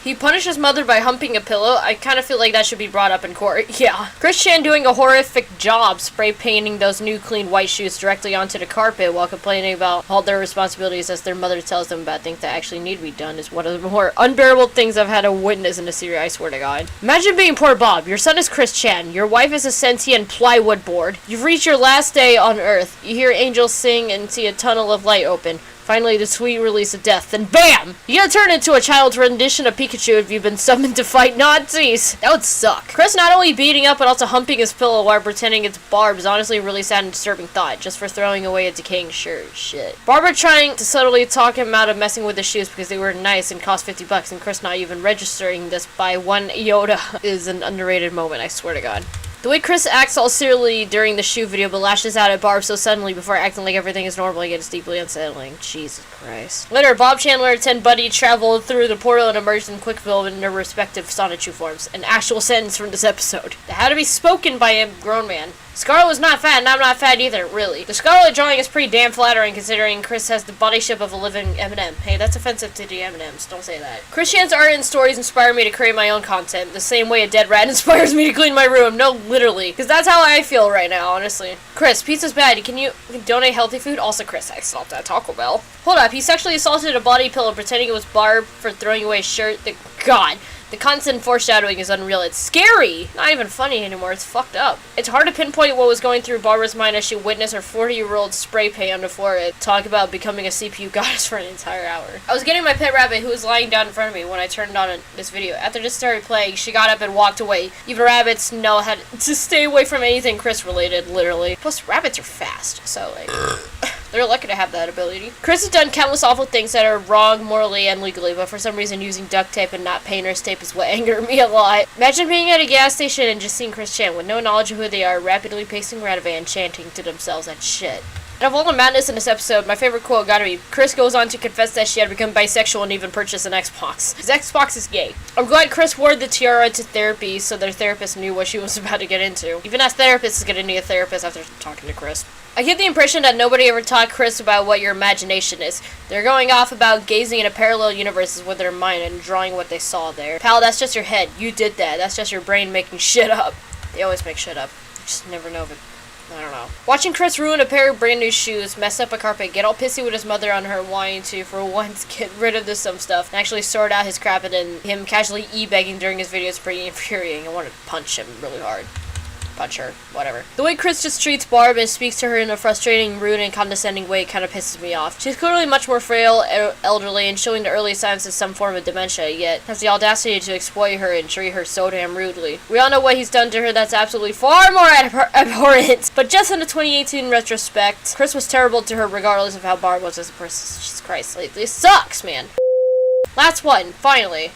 He punished his mother by humping a pillow. I kind of feel like that should be brought up in court. Yeah. Chris Chan doing a horrific job spray painting those new clean white shoes directly onto the carpet while complaining about all their responsibilities as their mother tells them about things that actually need to be done is one of the more unbearable things I've had to witness in a series, I swear to God. Imagine being poor Bob. Your son is Chris Chan. Your wife is a sentient plywood board. You've reached your last day on Earth. You hear angels sing and see a tunnel of light open. Finally, the sweet release of death, then BAM! You gotta turn into a child's rendition of Pikachu if you've been summoned to fight Nazis. That would suck. Chris not only beating up, but also humping his pillow while pretending it's Barb is honestly a really sad and disturbing thought, just for throwing away a decaying shirt. Shit. Barbara trying to subtly talk him out of messing with the shoes because they were nice and cost $50, and Chris not even registering this by 1 iota is an underrated moment, I swear to God. The way Chris acts all serially during the shoe video but lashes out at Barb so suddenly before acting like everything is normal again is deeply unsettling. Jesus Christ. Later, Bob Chandler and Ted Buddy travel through the portal and emerge in Quickville in their respective Sonichu forms. An actual sentence from this episode that had to be spoken by a grown man. Scarlet was not fat, and I'm not fat either, really. The Scarlet drawing is pretty damn flattering considering Chris has the body shape of a living M&M. Hey, that's offensive to the M&Ms. Don't say that. Chris Chan's art and stories inspire me to create my own content, the same way a dead rat inspires me to clean my room. No, literally. Because that's how I feel right now, honestly. Chris, pizza's bad. Can you donate healthy food? Also, Chris, I stopped at Taco Bell. Hold up, he sexually assaulted a body pillow pretending it was Barb for throwing away his shirt. God. The constant foreshadowing is unreal. It's scary. Not even funny anymore. It's fucked up. It's hard to pinpoint what was going through Barbara's mind as she witnessed her 40-year-old spray paint on the floor and talk about becoming a CPU goddess for an entire hour. I was getting my pet rabbit who was lying down in front of me when I turned on this video. After this started playing, she got up and walked away. Even rabbits know how to stay away from anything Chris related, literally. Plus, rabbits are fast, so like... They're lucky to have that ability. Chris has done countless awful things that are wrong morally and legally, but for some reason using duct tape and not painter's tape is what angered me a lot. Imagine being at a gas station and just seeing Chris Chan with no knowledge of who they are, rapidly pacing around a van, chanting to themselves that shit. Out of all the madness in this episode, my favorite quote gotta be, Chris goes on to confess that she had become bisexual and even purchased an Xbox. His Xbox is gay. I'm glad Chris wore the tiara to therapy so their therapist knew what she was about to get into. Even as therapists is gonna need a therapist after talking to Chris. I get the impression that nobody ever taught Chris about what your imagination is. They're going off about gazing into parallel universes with their mind and drawing what they saw there. Pal, that's just your head. You did that. That's just your brain making shit up. They always make shit up. You just never know if it... I don't know. Watching Chris ruin a pair of brand new shoes, mess up a carpet, get all pissy with his mother on her wanting to, for once, get rid of this some stuff, and actually sort out his crap, and then him casually e-begging during his videos is pretty infuriating. I want to punch him really hard. Punch her. Whatever. The way Chris just treats Barb and speaks to her in a frustrating, rude, and condescending way kind of pisses me off. She's clearly much more frail, elderly, and showing the early signs of some form of dementia, yet has the audacity to exploit her and treat her so damn rudely. We all know what he's done to her that's absolutely far more abhorrent. But just in a 2018 retrospect, Chris was terrible to her regardless of how Barb was as a person. Jesus Christ, lately. It sucks, man. Last one, finally.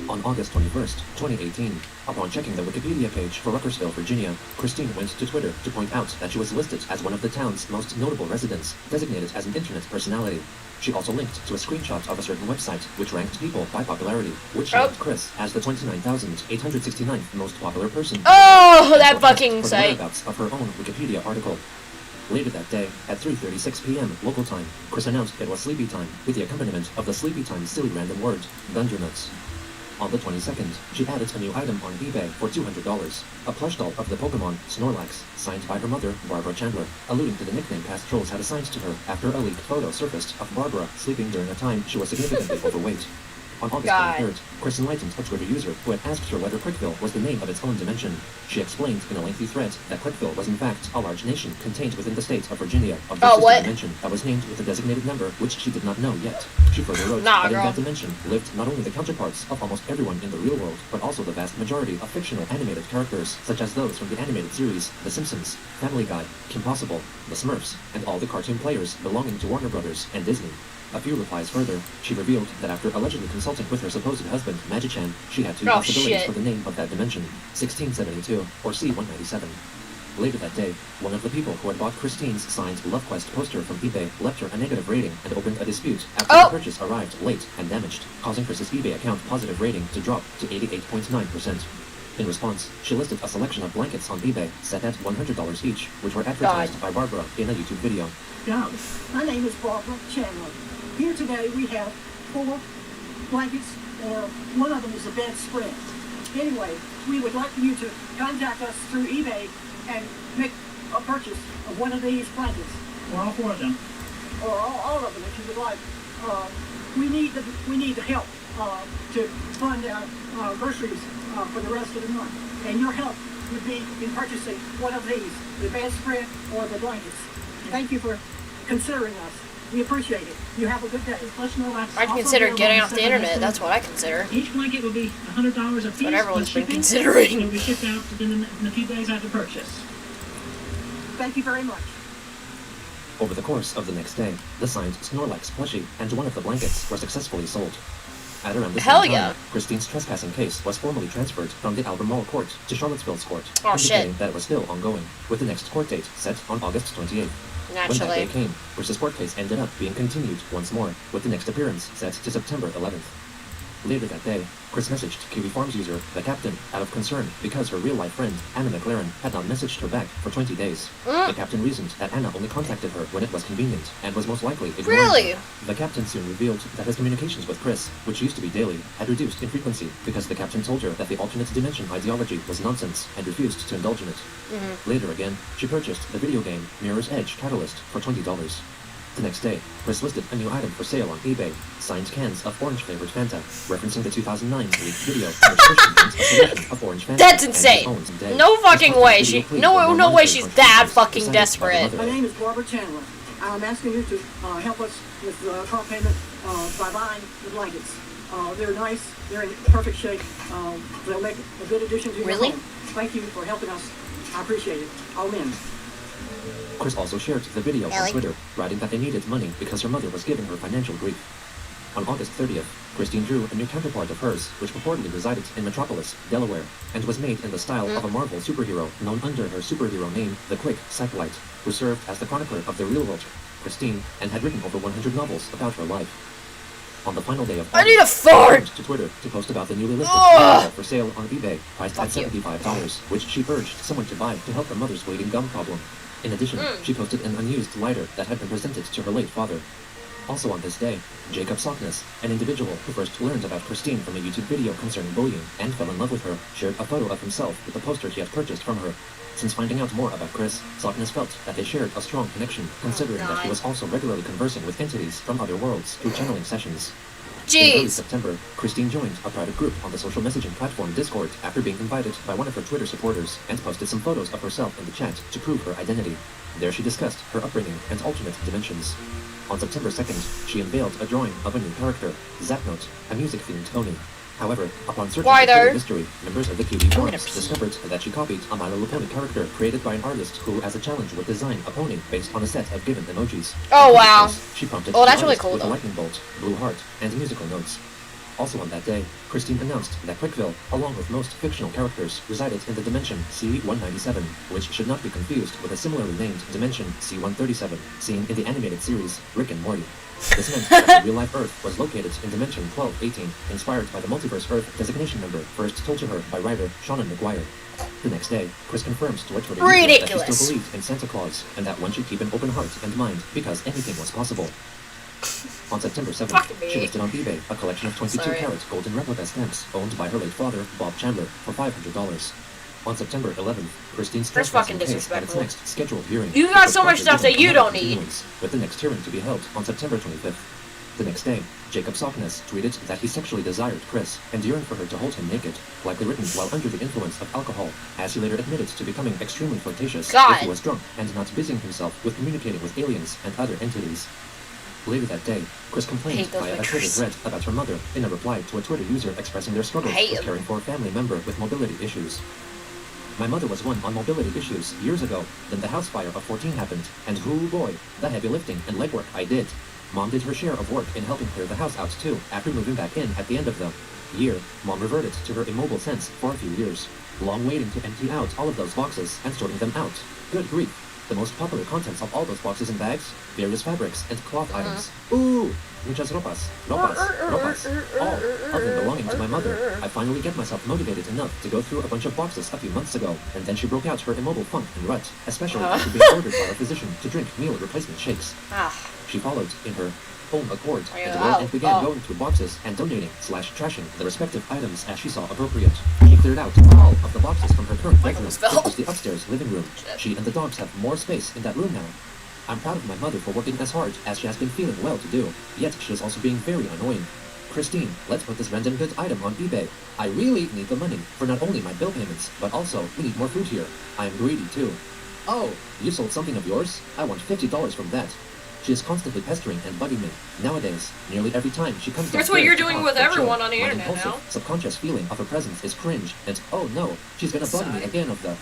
On August 21st, 2018, upon checking the Wikipedia page for Ruckersville, Virginia, Christine went to Twitter to point out that she was listed as one of the town's most notable residents, designated as an internet personality. She also linked to a screenshot of a certain website, which ranked people by popularity, which ranked Chris as the 29,869th most popular person. Oh, that fucking for the site. whereabouts of her own Wikipedia article. Later that day, at 3:36 p.m. local time, Chris announced it was sleepy time, with the accompaniment of the sleepy time silly random word, Dundernuts. On the 22nd, she added a new item on eBay for $200, a plush doll of the Pokemon Snorlax, signed by her mother, Barbara Chandler, alluding to the nickname past trolls had assigned to her after a leaked photo surfaced of Barbara sleeping during a time she was significantly overweight. On August 23rd, Chris enlightened a Twitter user who had asked her whether Quickville was the name of its own dimension. She explained in a lengthy thread that Quickville was in fact a large nation contained within the state of Virginia of the sister dimension that was named with a designated number which she did not know yet. She further wrote that in that dimension lived not only the counterparts of almost everyone in the real world, but also the vast majority of fictional animated characters, such as those from the animated series The Simpsons, Family Guy, Kim Possible, The Smurfs, and all the cartoon players belonging to Warner Brothers and Disney. A few replies further, she revealed that after allegedly consulting with her supposed husband, Magi-chan, she had two possibilities for the name of that dimension, 1672 or C-197. Later that day, one of the people who had bought Christine's signed LoveQuest poster from eBay left her a negative rating and opened a dispute after the purchase arrived late and damaged, causing Chris's eBay account positive rating to drop to 88.9%. In response, she listed a selection of blankets on eBay set at $100 each, which were advertised by Barbara in a YouTube video. Go. My name is Barbara Chandler. Here today we have 4 blankets, one of them is a bed spread. Anyway, we would like you to contact us through eBay and make a purchase of one of these blankets. Or all 4 of them. Or all of them if you would like. We need the help to fund our groceries for the rest of the month. And your help would be in purchasing one of these, the bed spread or the blankets. Thank you for considering us. We appreciate it. You have a good day. I'd consider getting off the internet. That's what I consider. Each blanket will be $100 a piece. What everyone's been It considering. will be shipped out in a few days after purchase. Thank you very much. Over the course of the next day, the signed Snorlax plushie and one of the blankets were successfully sold. At around the same time, Christine's trespassing case was formally transferred from the Albemarle Court to Charlottesville's court, indicating that it was still ongoing, with the next court date set on August 28th. When that day came, Chris's court case ended up being continued once more, with the next appearance set to September 11th. Later that day, Chris messaged Kiwi Farms user The Captain out of concern because her real-life friend, Anna McLaren, had not messaged her back for 20 days. The Captain reasoned that Anna only contacted her when it was convenient, and was most likely ignoring her. The Captain soon revealed that his communications with Chris, which used to be daily, had reduced in frequency because the Captain told her that the alternate dimension ideology was nonsense and refused to indulge in it. Later again, she purchased the video game Mirror's Edge Catalyst for $20. The next day, Chris listed a new item for sale on eBay, signed cans of orange-flavored Fanta, referencing the 2009 leaked video in which Christian drinks a selection of orange Fanta. That's insane! No fucking way! No way she's that fucking desperate. My name is Barbara Chandler. I'm asking you to help us with car payment by buying the blankets. They're nice. They're in perfect shape. They'll make a good addition to your home. Thank you for helping us. I appreciate it. I'll win. Chris also shared the video on Twitter, writing that they needed money because her mother was giving her financial grief. On August 30th, Christine drew a new counterpart of hers, which purportedly resided in Metropolis, Delaware, and was made in the style of a Marvel superhero known under her superhero name, the Quick Satellite, who served as the chronicler of the real world, Christine, and had written over 100 novels about her life. On the final day of August, she turned to Twitter to post about the newly listed for sale on eBay, priced at $75, which she urged someone to buy to help her mother's bleeding gum problem. In addition, she posted an unused lighter that had been presented to her late father. Also on this day, Jacob Sockness, an individual who first learned about Christine from a YouTube video concerning bullying and fell in love with her, shared a photo of himself with the poster he had purchased from her. Since finding out more about Chris, Sockness felt that they shared a strong connection, considering that he was also regularly conversing with entities from other worlds through channeling sessions. In early September, Christine joined a private group on the social messaging platform Discord after being invited by one of her Twitter supporters and posted some photos of herself in the chat to prove her identity. There she discussed her upbringing and alternate dimensions. On September 2nd, she unveiled a drawing of a new character, Zapnote, a music-themed Oni. However, upon searching Why for Twitter though? history, members of the QB I'm gonna forums pee. discovered that she copied a My Little Pony character created by an artist who, as a challenge, would design a pony based on a set of given emojis. Oh, In this wow. case, she prompted Oh, the that's really artist cool, with a though. lightning bolt, blue heart, and musical notes. Also on that day, Christine announced that Quickville, along with most fictional characters, resided in the dimension C-197, which should not be confused with a similarly named dimension C-137, seen in the animated series Rick and Morty. This meant that the real-life Earth was located in dimension 1218, inspired by the multiverse Earth designation number first told to her by writer Shannon McGuire. The next day, Chris confirms to a Twitter user that she Ridiculous. still believed in Santa Claus, and that one should keep an open heart and mind because anything was possible. On September 7th, Fucking me. she listed on eBay a collection of 22-carat Sorry. golden replica stamps owned by her late father, Bob Chandler, for $500. On September 11th, Christine's That's trespassing fucking case had its disrespectful. next scheduled hearing. You which got was so much promptly stuff that given you another don't need. continuance, with the next hearing to be held on September 25th. The next day, Jacob Sockness tweeted that he sexually desired Chris and yearned for her to hold him naked, likely written while under the influence of alcohol, as he later admitted to becoming extremely flirtatious God. if he was drunk and not busying himself with communicating with aliens and other entities. Later that day, Chris complained Hate those via a Twitter pictures. thread about her mother in a reply to a Twitter user expressing their struggles Hate with them. caring for a family member with mobility issues. My mother was one on mobility issues years ago. Then the house fire of 14 happened, and hoo boy, the heavy lifting and legwork I did. Mom did her share of work in helping clear the house out too, after moving back in at the end of the year. Mom reverted to her immobile sense for a few years, long waiting to empty out all of those boxes and sorting them out. Good grief. The most popular contents of all those boxes and bags, various fabrics and cloth items. Ooh, muchas ropas, all of them belonging to my mother. I finally get myself motivated enough to go through a bunch of boxes a few months ago, and then she broke out her immobile funk and rut, especially after being ordered by a physician to drink meal replacement shakes. Ah. She followed in her own accord Yeah, and began oh. going through boxes and donating/trashing the respective items as she saw appropriate. She cleared out all of the boxes from her current bedroom, almost fell. which was the upstairs living room. Shit. She and the dogs have more space in that room now. I'm proud of my mother for working as hard as she has been feeling well to do, yet she is also being very annoying. Christine, let's put this random goods item on eBay. I really need the money for not only my bill payments, but also we need more food here. I am greedy too. Oh, you sold something of yours? I want $50 from that. She is constantly pestering and bugging me. Nowadays, nearly every time she comes That's what downstairs you're to doing talk with or everyone chill, on the my internet impulsive, now. subconscious feeling of her presence is cringe, and oh no, she's gonna bug me Sigh. again of the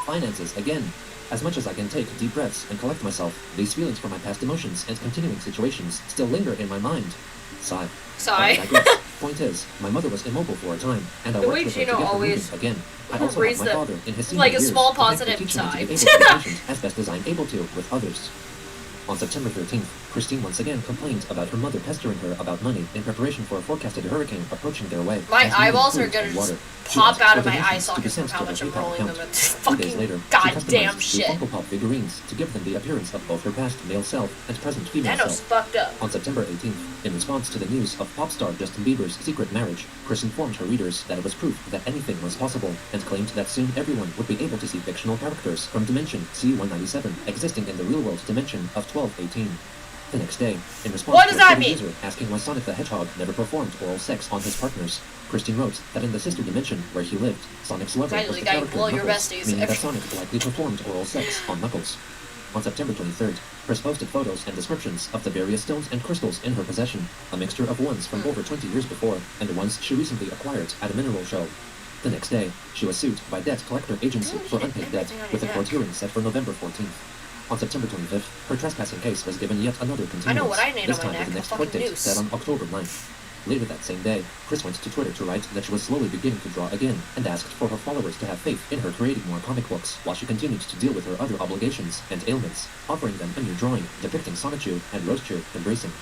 finances again. As much as I can take deep breaths and collect myself, these feelings from my past emotions and continuing situations still linger in my mind. Sigh. Sigh. I digress. Point is, my mother was immobile for a time, and I The worked way with her Gino to get her always moving again. I also raised have my the- father in his senior like a years small to thank for positive teaching me to be side. able to be patient as best as I'm able to with others. On September 13th, Christine once again complained about her mother pestering her about money in preparation for a forecasted hurricane approaching their way. My as needed eyeballs are food gonna and just water. She pop asked out for of my eye donations to be sockets from sent how to her much I'm PayPal rolling account. them. It's 2 days fucking later, she goddamn customized shit. two Funko Pop figurines to give them the appearance of both her past male self and present female Thanos self. fucked up. On September 18th, in response to the news of pop star Justin Bieber's secret marriage, Chris informed her readers that it was proof that anything was possible, and claimed that soon everyone would be able to see fictional characters from dimension C-197 existing in the real-world dimension of 1218. The next day, in response What to does a that Twitter mean? user asking why Sonic the Hedgehog never performed oral sex on his partners, Christine wrote that in the sister dimension where he lived, Sonic's lover Finally was the got you character blow your Knuckles, besties. meaning that Sonic likely performed oral sex on Knuckles. On September 23rd, Chris posted photos and descriptions of the various stones and crystals in her possession, a mixture of ones from over 20 years before and the ones she recently acquired at a mineral show. The next day, she was sued by Debt Collector Agency for unpaid debt, with a court hearing set for November 14th. On September 25th, her trespassing case was given yet another continuance, I know what I need this on my time neck, with the a next court fucking date noose. set on October 9th. Later that same day, Chris went to Twitter to write that she was slowly beginning to draw again, and asked for her followers to have faith in her creating more comic books, while she continued to deal with her other obligations and ailments, offering them a new drawing depicting Sonichu and Rosechu embracing.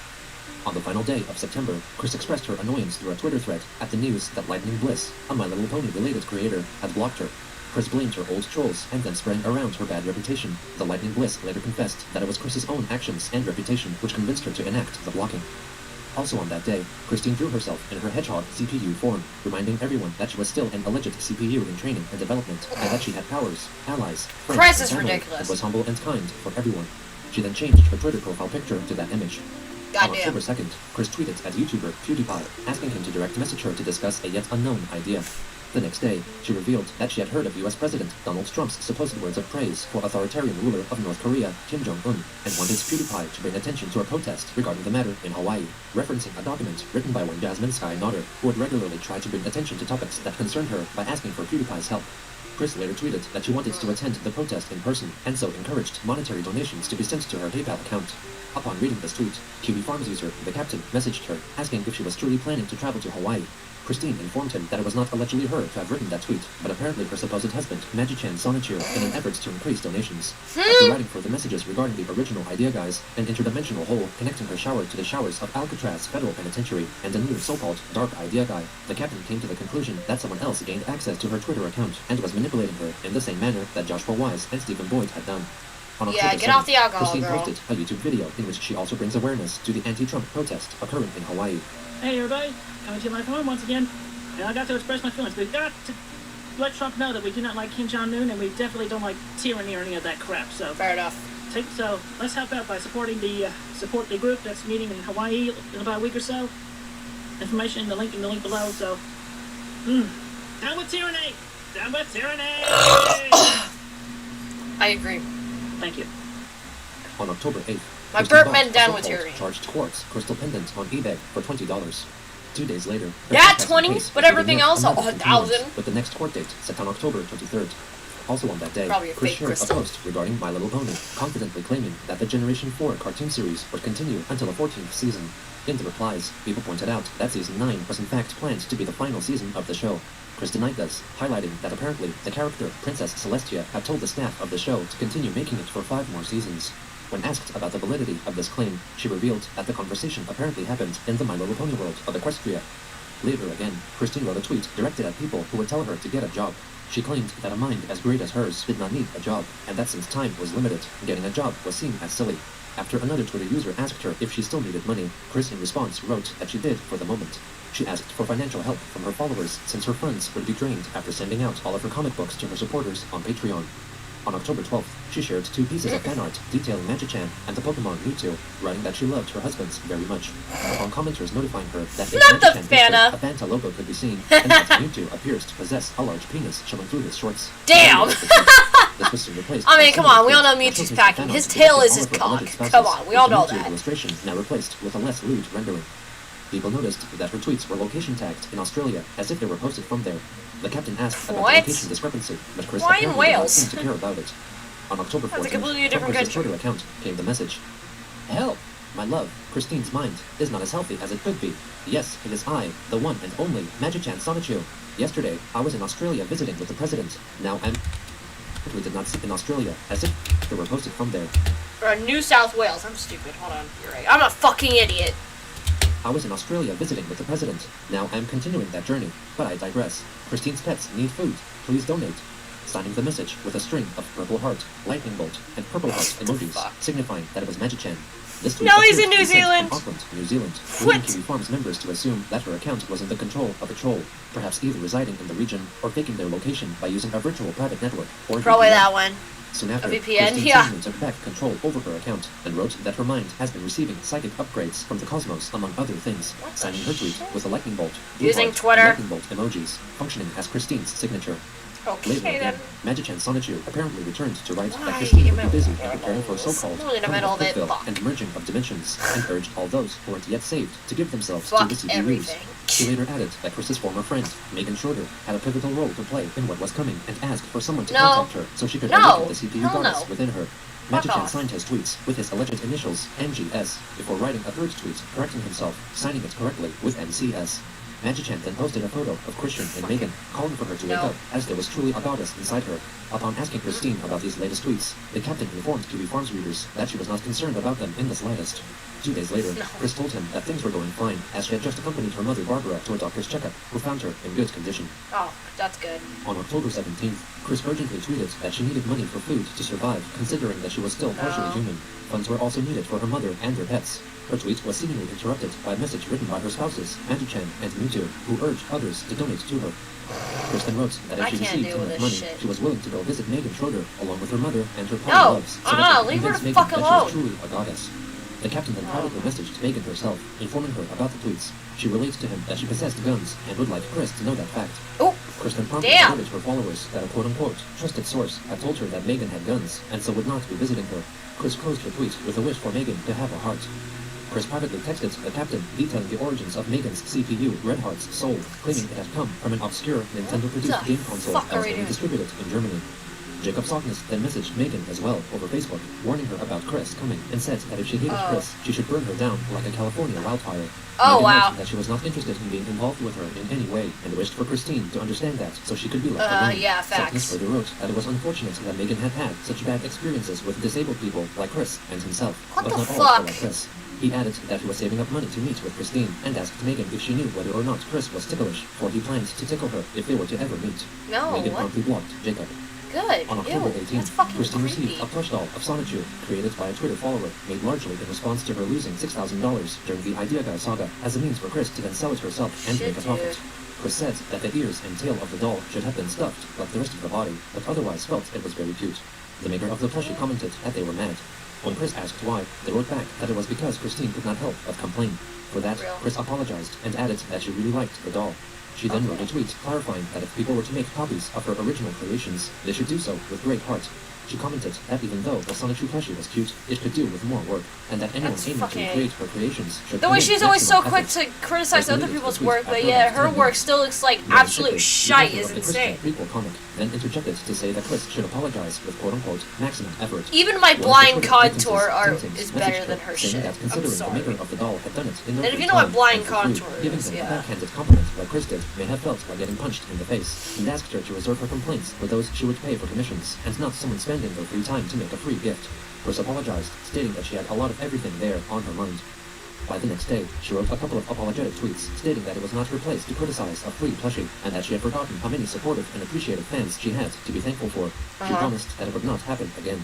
On the final day of September, Chris expressed her annoyance through a Twitter thread at the news that Lightning Bliss, a My Little Pony-related creator, had blocked her. Chris blamed her old trolls and then spread around her bad reputation. The Lightning Bliss later confessed that it was Chris's own actions and reputation which convinced her to enact the blocking. Also on that day, Christine drew herself in her Hedgehog CPU form, reminding everyone that she was still an alleged CPU in training and development, and that she had powers, allies, friends, Christ, and it's family, ridiculous. and was humble and kind for everyone. She then changed her Twitter profile picture to that image. On Goddamn. October 2nd, Chris tweeted at YouTuber PewDiePie, asking him to direct message her to discuss a yet unknown idea. The next day, she revealed that she had heard of U.S. President Donald Trump's supposed words of praise for authoritarian ruler of North Korea, Kim Jong-un, and wanted PewDiePie to bring attention to a protest regarding the matter in Hawaii, referencing a document written by one Jasmine Sky Nodder, who would regularly try to bring attention to topics that concerned her by asking for PewDiePie's help. Chris later tweeted that she wanted to attend the protest in person, and so encouraged monetary donations to be sent to her PayPal account. Upon reading this tweet, Kiwi Farms user The Captain messaged her, asking if she was truly planning to travel to Hawaii. Christine informed him that it was not allegedly her to have written that tweet, but apparently her supposed husband, Magi-chan Sonichiro, in an effort to increase donations. After writing further messages regarding the original idea guys, an interdimensional hole connecting her shower to the showers of Alcatraz Federal Penitentiary, and a new so-called dark idea guy, the captain came to the conclusion that someone else gained access to her Twitter account and was manipulating her in the same manner that Joshua Wise and Stephen Boyd had done. On October get off the 7th, alcohol, Christine girl. posted a YouTube video in which she also brings awareness to the anti-Trump protest occurring in Hawaii. Hey everybody, coming to my phone once again. And I got to express my feelings. We've got to let Trump know that we do not like Kim Jong-un and we definitely don't like tyranny or any of that crap. So Fair enough. so let's help out by supporting the support the group that's meeting in Hawaii in about a week or so. Information in the link below. So down with tyranny! Down with tyranny! I agree. Thank you. On October 8th, My Christine burp bought men a down with so-called tyranny. charged quartz crystal pendant on eBay for $20. 2 days later, her Yeah, contestant 20, case but was everything getting else, another 1,000. With the next court date set on October 23rd. Also on that day, Probably a Chris fake shared crystal. a post regarding My Little Pony, confidently claiming that the Generation 4 cartoon series would continue until the 14th season. In the replies, people pointed out that Season 9 was in fact planned to be the final season of the show. Chris denied this, highlighting that apparently the character Princess Celestia had told the staff of the show to continue making it for 5 more seasons. When asked about the validity of this claim, she revealed that the conversation apparently happened in the My Little Pony world of Equestria. Later again, Christine wrote a tweet directed at people who would tell her to get a job. She claimed that a mind as great as hers did not need a job, and that since time was limited, getting a job was seen as silly. After another Twitter user asked her if she still needed money, Chris in response wrote that she did for the moment. She asked for financial help from her followers since her funds would be drained after sending out all of her comic books to her supporters on Patreon. On October 12th, she shared 2 pieces of fan art detailing Magi-chan and the Pokemon Mewtwo, writing that she loved her husbands very much. Upon commenters notifying her that in Not the Magi-chan Fana. picture, a Fanta logo could be seen, and that Mewtwo appears to possess a large penis showing through his shorts. Damn! This was soon replaced I by mean, come similar on, we all know tweets Mewtwo's showcasing packing. fan His art tail depicting is his all of her cock. alleged spouses, Come on, we with all the know Mewtwo that. illustration now replaced with a less lewd rendering. People noticed that her tweets were location tagged in Australia, as if they were posted from there. The captain asked about What? the location discrepancy, but Chris Why in apparently did not Wales? seem to care about it. On October 14th, That's a completely from different Chris's country. Twitter account came the message. Help! My love, Christine's mind is not as healthy as it could be. Yes, it is I, the one and only Magi-chan Sonichiro. Yesterday, I was in Australia visiting with the president. Now I'm... We did not sit in Australia, as if they were posted from there. Or New South Wales. I'm stupid. Hold on. You're right. I'm a fucking idiot. I was in Australia visiting with the president. Now I am continuing that journey, but I digress. Christine's pets need food. Please donate. Signing the message with a string of purple heart, lightning bolt, and purple heart emojis, fuck? signifying that it was Magi-chan. This tweet No, he's appears in to be New sent from Zealand. Auckland, New Zealand, What? leading Kiwi Farms members to assume that her account was in the control of a troll, perhaps either residing in the region or faking their location by using a virtual private network or Probably VPN. that one. Soon after, VPN, Christine yeah. suddenly took back control over her account and wrote that her mind has been receiving psychic upgrades from the cosmos, among other things, What the signing her tweet with a lightning bolt, blue Using heart, Twitter. lightning bolt emojis, functioning as Christine's signature. Later Okay again, then. Magi-chan Sonichiro apparently returned to write Why that Christine am would I be busy in the and preparing for a middle? so-called I'm in the middle of it. Quickville Fuck. and merging of dimensions, and urged all those who weren't yet saved to give themselves Fuck to the CPUs. everything. She later added that Chris's former friend, Megan Schroeder, had a pivotal role to play in what was coming and asked for someone to No. contact her so she could No. awaken the CPU Hell goddess no. within her. Fuck Magi-chan off. signed his tweets with his alleged initials MGS before writing a third tweet correcting himself, signing it correctly with MCS. Magi-chan then posted a photo of Christian and Megan, calling for her to wake No. up, as there was truly a goddess inside her. Upon asking Christine about these latest tweets, the captain informed Kiwi Farms readers that she was not concerned about them in the slightest. 2 days later, No. Chris told him that things were going fine, as she had just accompanied her mother Barbara to a doctor's checkup, who found her in good condition. Oh, that's good. On October 17th, Chris urgently tweeted that she needed money for food to survive, considering that she was still partially No. human. Funds were also needed for her mother and her pets. Her tweet was seemingly interrupted by a message written by her spouses, Magi-chan and Mewtwo, who urged others to donate to her. Chris then wrote that if I she can't received deal with enough this money, shit. she was willing to go visit Megan Schroeder, along with her mother and her pony No! loves, so that they could leave her convince the Megan fuck that she alone. was truly a goddess. The captain then privately messaged Megan herself, informing her about the tweets. She relates to him that she possessed guns and would like Chris to know that fact. Oh, Chris then promptly Damn. alerted her followers that a quote-unquote trusted source had told her that Megan had guns and so would not be visiting her. Chris closed her tweet with a wish for Megan to have a heart. Chris privately texted the captain detailing the origins of Megan's CPU, Red Heart's soul, claiming it had come from an obscure Nintendo-produced game console that was only distributed in Germany. Jacob Sockness then messaged Megan as well over Facebook, warning her about Chris coming, and said that if she hated Chris, she should burn her down like a California wildfire. Oh, Megan wow. wrote that she was not interested in being involved with her in any way, and wished for Christine to understand that, so she could be left alone. Yeah, Sockness facts. further wrote that it was unfortunate that Megan had such bad experiences with disabled people like Chris and himself, What but the not all fuck? were like Chris. He added that he was saving up money to meet with Christine, and asked Megan if she knew whether or not Chris was ticklish, for he planned to tickle her if they were to ever meet. No, Megan what? promptly blocked Jacob. Good. On October Ew, 18th, that's fucking Christine creepy. received a plush doll of Sonichu, created by a Twitter follower, made largely in response to her losing $6,000 during the Idea Guy saga, as a means for Chris to then sell it herself and Shit, make a profit. dude. Chris said that the ears and tail of the doll should have been stuffed, like the rest of the body, but otherwise felt it was very cute. The maker of the plushie commented that they were mad. When Chris asked why, they wrote back that it was because Christine could not help but complain. For that, Real. Chris apologized and added that she really liked the doll. She then wrote a tweet clarifying that if people were to make copies of her original creations, they should do so with great heart. She commented that even though the Sonichu plushie was cute, it could do with more work, and that anyone That's aiming to fucking- recreate her creations should The way commit she's always so maximum quick effort. to criticize Like other the people's tweet work, but after yeah, about her 10 work minutes. still looks like Yeah, absolute the shite. author Is of the Christian insane. prequel comic then interjected to say that Chris should apologize with quote-unquote maximum effort. Even my One of the blind Twitter contour acquaintances, art Tintin, is messaged better than her saying shit. that I'm considering the sorry. maker of the doll had done it in their And if free you know what time blind and for free, contour giving is, them yeah. a backhanded compliment like Chris did may have felt like getting punched in the face, and asked her to reserve her complaints for those she would pay for commissions, and not someone spending their free time to make a free gift. Chris apologized, stating that she had a lot of everything there on her mind. By the next day, she wrote a couple of apologetic tweets, stating that it was not her place to criticize a free plushie, and that she had forgotten how many supportive and appreciative fans she had to be thankful for. She promised that it would not happen again.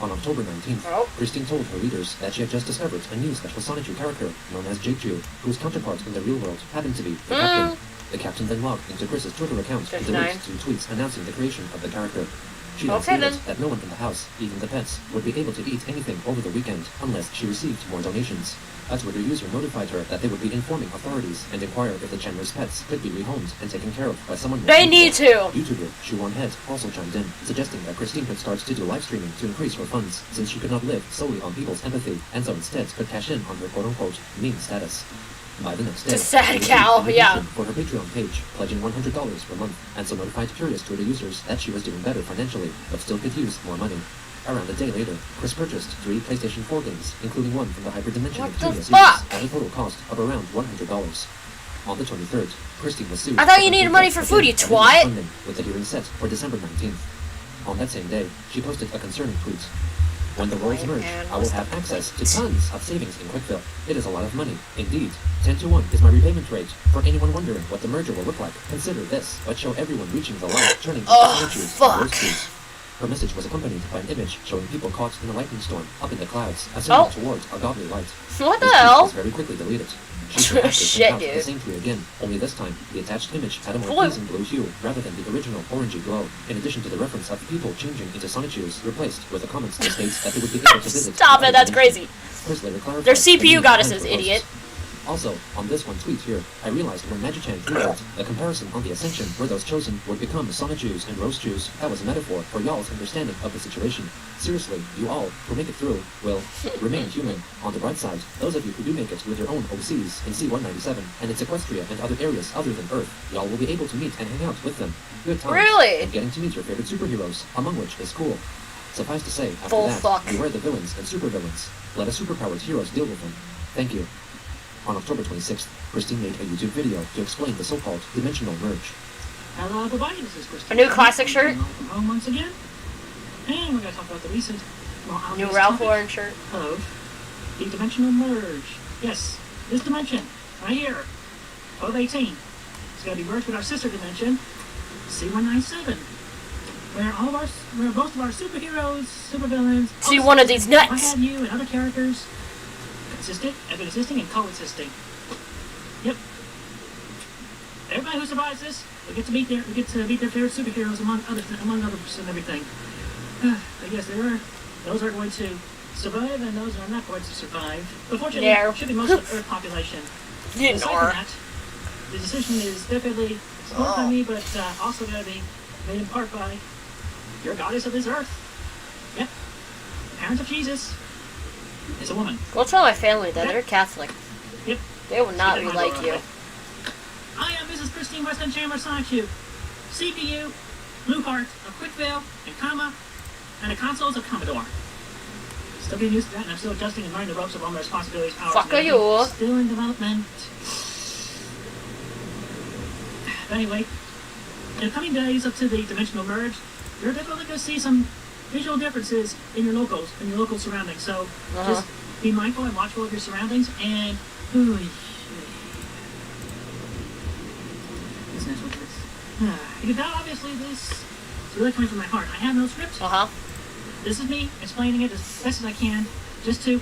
On October 19th, Oh. Christine told her readers that she had just discovered a new special Sonichu character known as Jake-Ju, whose counterpart in the real world happened to be the Captain. The Captain then logged into Chris's Twitter account and 59. deleted 2 tweets announcing the creation of the character. She then Okay, stated then. that no one in the house, even the pets, would be able to eat anything over the weekend unless she received more donations. A Twitter user notified her that they would be informing authorities and inquire if the Chandler's pets could be rehomed and taken care of by someone more They suitable. need to. YouTuber Shoehorn Head also chimed in, suggesting that Christine could start to do live streaming to increase her funds, since she could not live solely on people's empathy, and so instead could cash in on her quote-unquote meme status. By the next day, It's a sad she received cow, a donation yeah. for her Patreon page, pledging $100 per month, and so notified curious Twitter users that she was doing better financially, but still could use more money. Around a day later, Chris purchased 3 PlayStation 4 games, including one from the Hyperdimension What Neptunia the series, fuck? at a total cost of around $100. On the 23rd, Christine was sued. I thought for you needed her money debt for food, you again, twat. funding, with the hearing set for December 19th. On that same day, she posted a concerning tweet. When the worlds merge, I will have access to tons of savings in Quickfill. It is a lot of money, indeed. 10-to-1 is my repayment rate. For anyone wondering what the merger will look like, consider this, but show everyone reaching the line, turning into statues and roast trees. Her message was accompanied by an image showing people caught in a lightning storm up in the clouds, ascending towards a godly light. What the This tweet hell? was very quickly deleted. She soon after Shit, sent out the dude. same tweet again, only this time, the attached image had a more Blue. pleasing blue hue, rather than the original orangey glow, in addition to the reference of people changing into Sonichus, replaced with a comment that states that they would be able to visit... Stop the it, that's dimension. crazy. Chris later clarified They're that he CPU was goddesses, behind her idiot. post. Also, on this one tweet here, I realized when Magichan tweeted the comparison on the Ascension where those chosen would become Sonichus and Roast Jews, that was a metaphor for y'all's understanding of the situation. Seriously, you all, who make it through, will remain human. On the bright side, those of you who do make it with your own OCs in C-197 and in Sequestria and other areas other than Earth, y'all will be able to meet and hang out with them. Good times. Really? And getting to meet your favorite superheroes, among which is cool. Suffice to say, after Full that, fuck. beware the villains and supervillains. Let a superpowered heroes deal with them. Thank you. On October 26th, Christine made a YouTube video to explain the so-called dimensional merge. Hello, everybody. This is Christine. A new classic shirt? From home once again. And we're going to talk about the recent New obvious Ralph topic Lauren shirt. of the dimensional merge. Yes, this dimension, right here, of 18. It's going to be merged with our sister dimension, C-197. Where most of our superheroes, supervillains, See one of these what nuts. have you, and other characters have been existing and coexisting. Yep. Everybody who survives this will get to meet their favorite superheroes among others and everything. I guess those are going to survive and those are not going to survive. Unfortunately, No. it should be most of the Earth population. You Aside know. from that, the decision is definitely supported by me, but also gotta be made in part by your goddess of this earth. Yep. Parents of Jesus is a woman. What's wrong with my family then? They're Catholic. Yep. They will not be like you. I am Mrs. Christine Weston Chandler Sonichu. CPU, Blue Heart, a Quick Veil, and Comma, and the consoles of Commodore. Still getting used to that, and I'm still adjusting and learning the ropes of all my responsibilities, powers, Fuck and everything. you. Still in development. But anyway, in the coming days up to the dimensional merge, you're definitely going to see some visual differences in your local surroundings. So just be mindful and watchful of your surroundings. And this next one is, you can tell obviously this is really coming from my heart. I have no script. This is me explaining it as best as I can, just to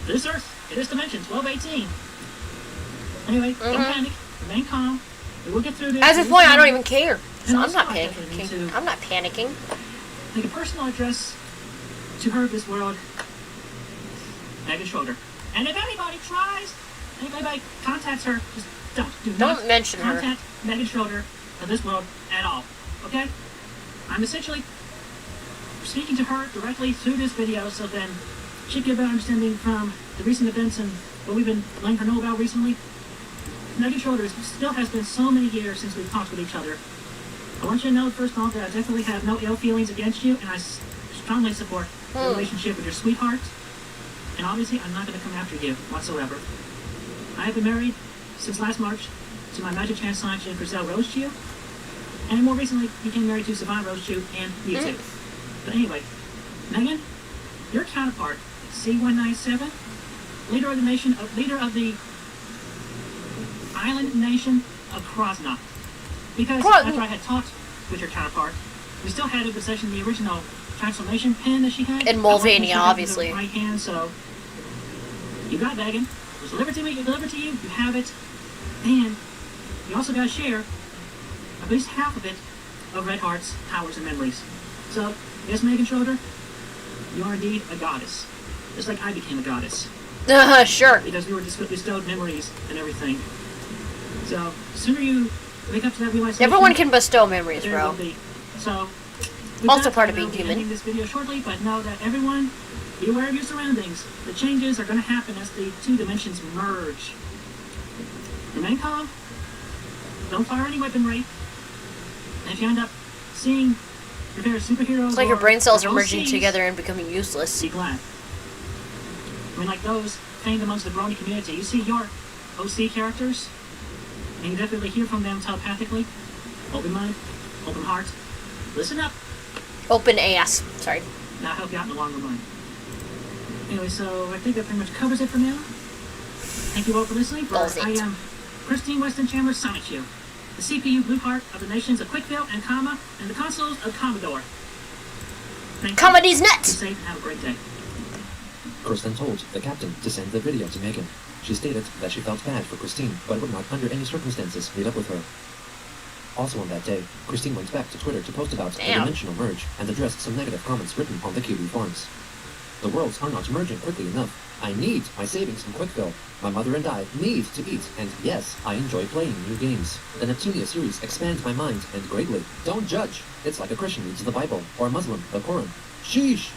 this Earth, in this dimension, 1218. Anyway, don't panic, remain calm. We will get through this. At this point, I don't even care. And I'm also, not I definitely need panicking. to I'm not panicking. make a personal address to her of this world, Megan Schroeder. And if anybody tries, if anybody contacts her, just do not mention her. contact Megan Schroeder of this world at all. Okay? I'm essentially speaking to her directly through this video, so then she can get a better understanding from the recent events and what we've been letting her know about recently. Megan Schroeder still has been so many years since we've talked with each other. I want you to know, first of all, that I definitely have no ill feelings against you, and I strongly support the relationship with your sweetheart. And obviously, I'm not going to come after you whatsoever. I have been married since last March to my Magic Chance Sonic and Griselle Rosechew, and more recently became married to Savannah Rosechew and Mewtwo. But anyway, Megan, your counterpart, C197, leader of the island nation of Krosna. Because after I had talked with your counterpart, we still had in possession the original transformation pin that she had. In Mulvania, obviously. Right hand, so you got it, Megan. It was delivered to me, delivered to you, you have it. And you also got to share at least half of it of Red Heart's powers and memories. So, yes, Megan Schroeder, you are indeed a goddess. Just like I became a goddess. Sure. Because we were bestowed memories and everything. So, the sooner you wake up to that realization... Everyone can bestow memories, there bro. will be. So, Also part of being human. Ending this video shortly, but know that everyone, be aware of your surroundings. The changes are going to happen as the two dimensions merge. Remain calm. Don't fire any weaponry. And if you end up seeing your favorite superheroes, It's like your brain cells are or merging OCs, together and becoming useless. be glad. I mean, like those famed amongst the Brony community. You see your OC characters, and you definitely hear from them telepathically. Open mind, open heart. Listen up. Open ass. Sorry. Now, I help you out in the long run. Anyway, so I think that pretty much covers it for now. Thank you all for listening. I am Christine Weston Chandler Sonichu, the CPU Blue Heart of the nations of Quickville and Comma, and the consoles of Commodore. Comedy's Be nuts! safe and have a great day. Kristen told the captain to send the video to Megan. She stated that she felt bad for Christine, but would not under any circumstances meet up with her. Also on that day, Christine went back to Twitter to post about the dimensional merge and addressed some negative comments written on the QB forums. The worlds are not merging quickly enough. I need my savings from Quickville. My mother and I need to eat, and yes, I enjoy playing new games. The Neptunia series expands my mind, and greatly. Don't judge. It's like a Christian reads the Bible, or a Muslim, the Quran. Sheesh!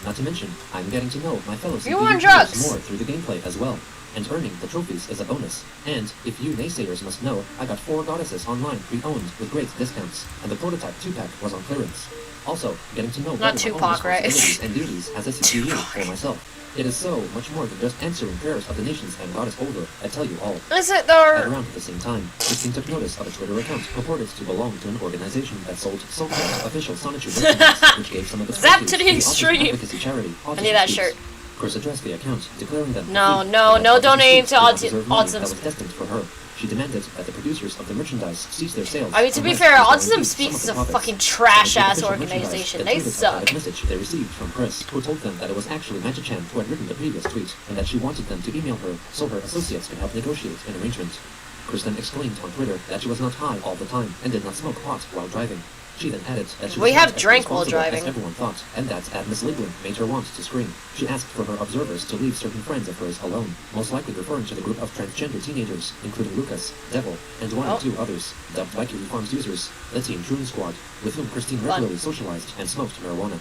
Not to mention, I'm getting to know my fellow CPU players more through the gameplay as well. And earning the trophies is a bonus. And, if you naysayers must know, I got 4 goddesses online pre-owned with great discounts, and the prototype 2-pack was on clearance. Also, getting to know better my own responsibilities and duties as a CPU for myself. It is so much more than just answering prayers of the nations and Goddess Older, I tell you all. Is it At though? around the same time, Christine took notice of a Twitter account purported to belong to an organization that sold so-called official Sonichu merchandise, which gave some of its Zap proceeds to the Autism extreme. Advocacy charity. I need that shirt. Chris addressed the account, declaring them No, free, no, and no that donating to deserved money autism. that was destined for her. She demanded that the producers of the merchandise cease their sales. I mean, to be unless fair, they will Autism increase Speaks is some a of the fucking profits. trash-ass The official organization. merchandise They included a suck. private message they received from Chris, who told them that it was actually Magichan who had written the previous tweet, and that she wanted them to email her so her associates could help negotiate an arrangement. Chris then exclaimed on Twitter that she was not high all the time and did not smoke pot while driving. She then added that she We was have not as drank while responsible driving. as everyone thought, and that Miss Liebling made her want to scream. She asked for her observers to leave certain friends of hers alone, most likely referring to the group of transgender teenagers, including Lucas, Devil, and one or two others, dubbed by QB Farms users, the Teen Troon Squad, with whom Christine regularly socialized and smoked marijuana.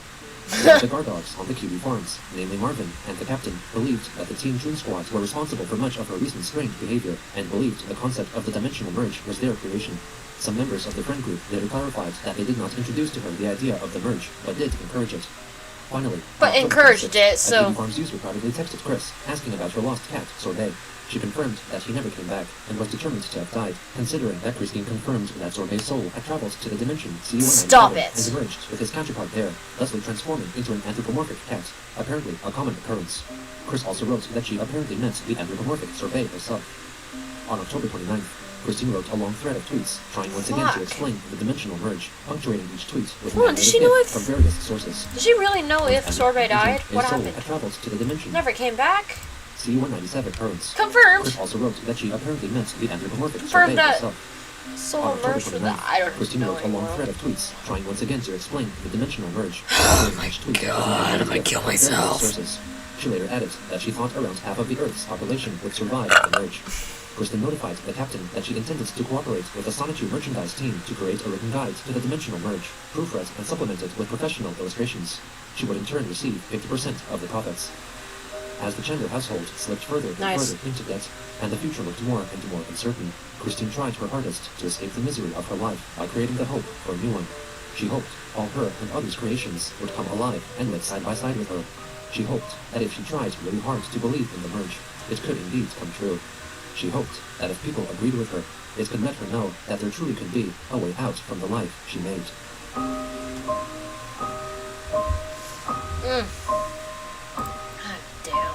The guard dogs on the QB Farms, namely Marvin and the captain, believed that the Teen Troon Squad were responsible for much of her recent strange behavior, and believed the concept of the dimensional merge was their creation. Some members of the friend group later clarified that they did not introduce to her the idea of the merge, but did encourage it. Finally, But encouraged it, so... a Farms user privately texted Chris, asking about her lost cat, Sorbet. She confirmed that he never came back, and was determined to have died, considering that Christine confirmed that Sorbet's soul had traveled to the dimension Stop CU197 it. and merged with his counterpart there, thusly transforming into an anthropomorphic cat, apparently a common occurrence. Chris also wrote that she apparently met the anthropomorphic Sorbet herself. On October 29th, Christine wrote a long thread of tweets, trying once again to explain the dimensional merge, punctuating each tweet with Hold on, an does she know if- from various sources. Did she really know if Sorbet died? What His soul happened? had traveled to the dimension Never came back? CU197 occurrence. Confirmed. Chris also wrote that she apparently met the anthropomorphic Confirmed Sorbet that herself. soul On October merged with the... 29th, I don't Christine know wrote a long anymore. thread of tweets, trying once again to explain the dimensional merge. Oh my God, I'm gonna kill myself. Sources. She later added that she thought around half of the Earth's population would survive the merge. Kristen notified the captain that she intended to cooperate with the Sonichu merchandise team to create a written guide to the dimensional merge, proofread and supplemented with professional illustrations. She would in turn receive 50% of the profits. As the Chandler household slipped further and Nice. further into debt, and the future looked more and more uncertain, Christine tried her hardest to escape the misery of her life by creating the hope for a new one. She hoped all her and others' creations would come alive and live side by side with her. She hoped that if she tried really hard to believe in the merge, it could indeed come true. She hoped that if people agreed with her, it could let her know that there truly could be a way out from the life she made. God damn.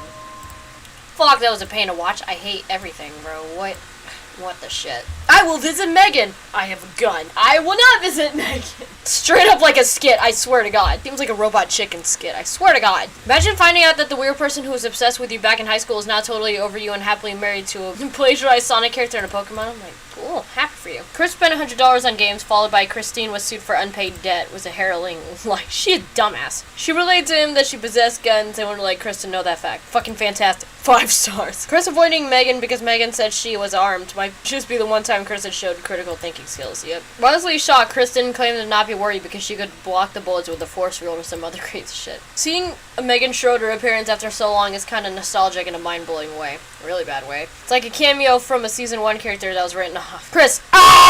Fuck, that was a pain to watch. I hate everything, bro. What the shit? I will visit Megan. I have a gun. I will not visit Megan. Straight up like a skit, I swear to God. Seems like a Robot Chicken skit, I swear to God. Imagine finding out that the weird person who was obsessed with you back in high school is now totally over you and happily married to a plagiarized Sonic character in a Pokemon. I'm like, cool, happy for you. Chris spent $100 on games, followed by Christine was sued for unpaid debt, was a harrowing lie. She a dumbass. She relayed to him that she possessed guns and would like Chris to know that fact. Fucking fantastic. 5 stars. Chris avoiding Megan because Megan said she was armed. Might just be the one time Chris had showed critical thinking skills. Yep. Honestly shocked, Chris didn't claim to not be worried because she could block the bullets with a force field or some other crazy shit. Seeing a Megan Schroeder appearance after so long is kind of nostalgic in a mind-blowing way. A really bad way. It's like a cameo from a season 1 character that was written off. Chris,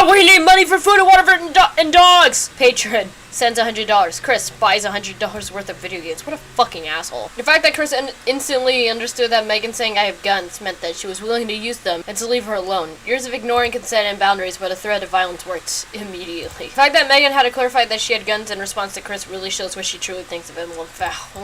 we need money for food and water and dogs! Patron sends $100. Chris buys $100 worth of video games. What a fucking asshole. The fact that Chris instantly understood that Megan saying I have guns meant that she was willing to use them and to leave her alone. Years of ignoring consent and boundaries, but a threat of violence worked immediately. The fact that Megan had to clarify that she had guns in response to Chris really shows what she truly thinks of him. Well,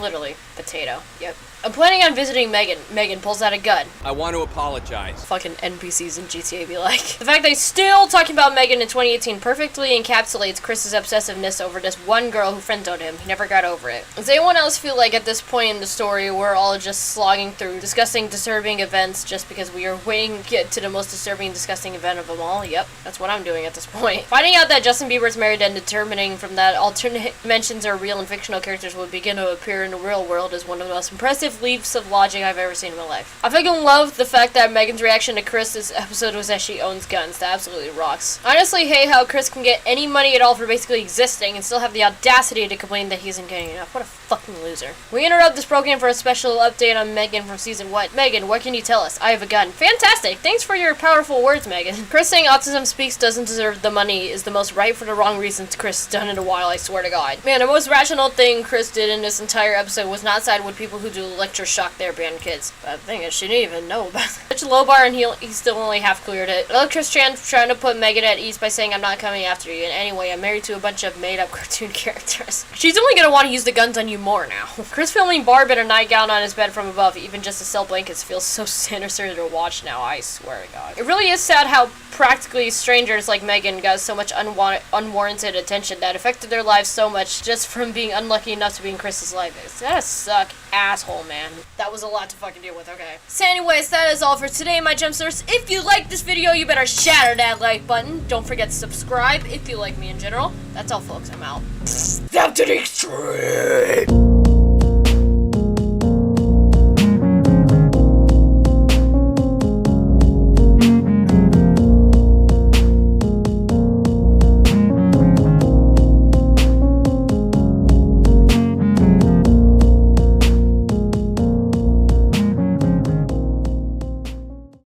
literally. Potato. Yep. I'm planning on visiting Megan. Megan pulls out a gun. I want to apologize. Fucking NPCs in GTA be like. The fact they still talking about Megan in 2018 perfectly encapsulates Chris's obsessiveness over this one girl who friend-zoned him. He never got over it. Does anyone else feel like at this point in the story we're all just slogging through discussing disturbing events just because we are waiting to get to the most disturbing and disgusting event of them all? Yep, that's what I'm doing at this point. Finding out that Justin Bieber's married and determining from that alternate dimensions are real and fictional characters will begin to appear in the real world is one of the most impressive leaps of logic I've ever seen in my life. I fucking love the fact that Megan's reaction to Chris this episode was that she owns guns. That absolutely rocks. I honestly hate how Chris can get any money at all for basically existing and still have the audacity to complain that he isn't getting enough. What a fucking loser. We interrupt this program for a special update on Megan from season 1. Megan, what can you tell us? I have a gun. Fantastic! Thanks for your powerful words, Megan. Chris saying Autism Speaks doesn't deserve the money is the most right for the wrong reasons Chris has done in a while, I swear to God. Man, the most rational thing Chris did in this entire episode was not side with people who do electroshock therapy on kids. But the thing is, she didn't even know about it. Such a low bar and he still only half cleared it. I love Chris trying to put Megan at ease by saying I'm not coming after you. And anyway, I'm married to a bunch of made-up cartoon characters. She's only gonna want to use the guns on you more now. Chris filming Barb in a nightgown on his bed from above, even just to sell blankets, feels so sinister to watch now, I swear to God. It really is sad how practically strangers like Megan got so much unwarranted attention that affected their lives so much just from being unlucky enough to be in Chris's life. That sucks. asshole, man. That was a lot to fucking deal with, okay. So anyways, that is all for today, my Gemsters. If you like this video, you better shatter that like button. Don't forget to subscribe if you like me in general. That's all, folks. I'm out. Down to the extreme.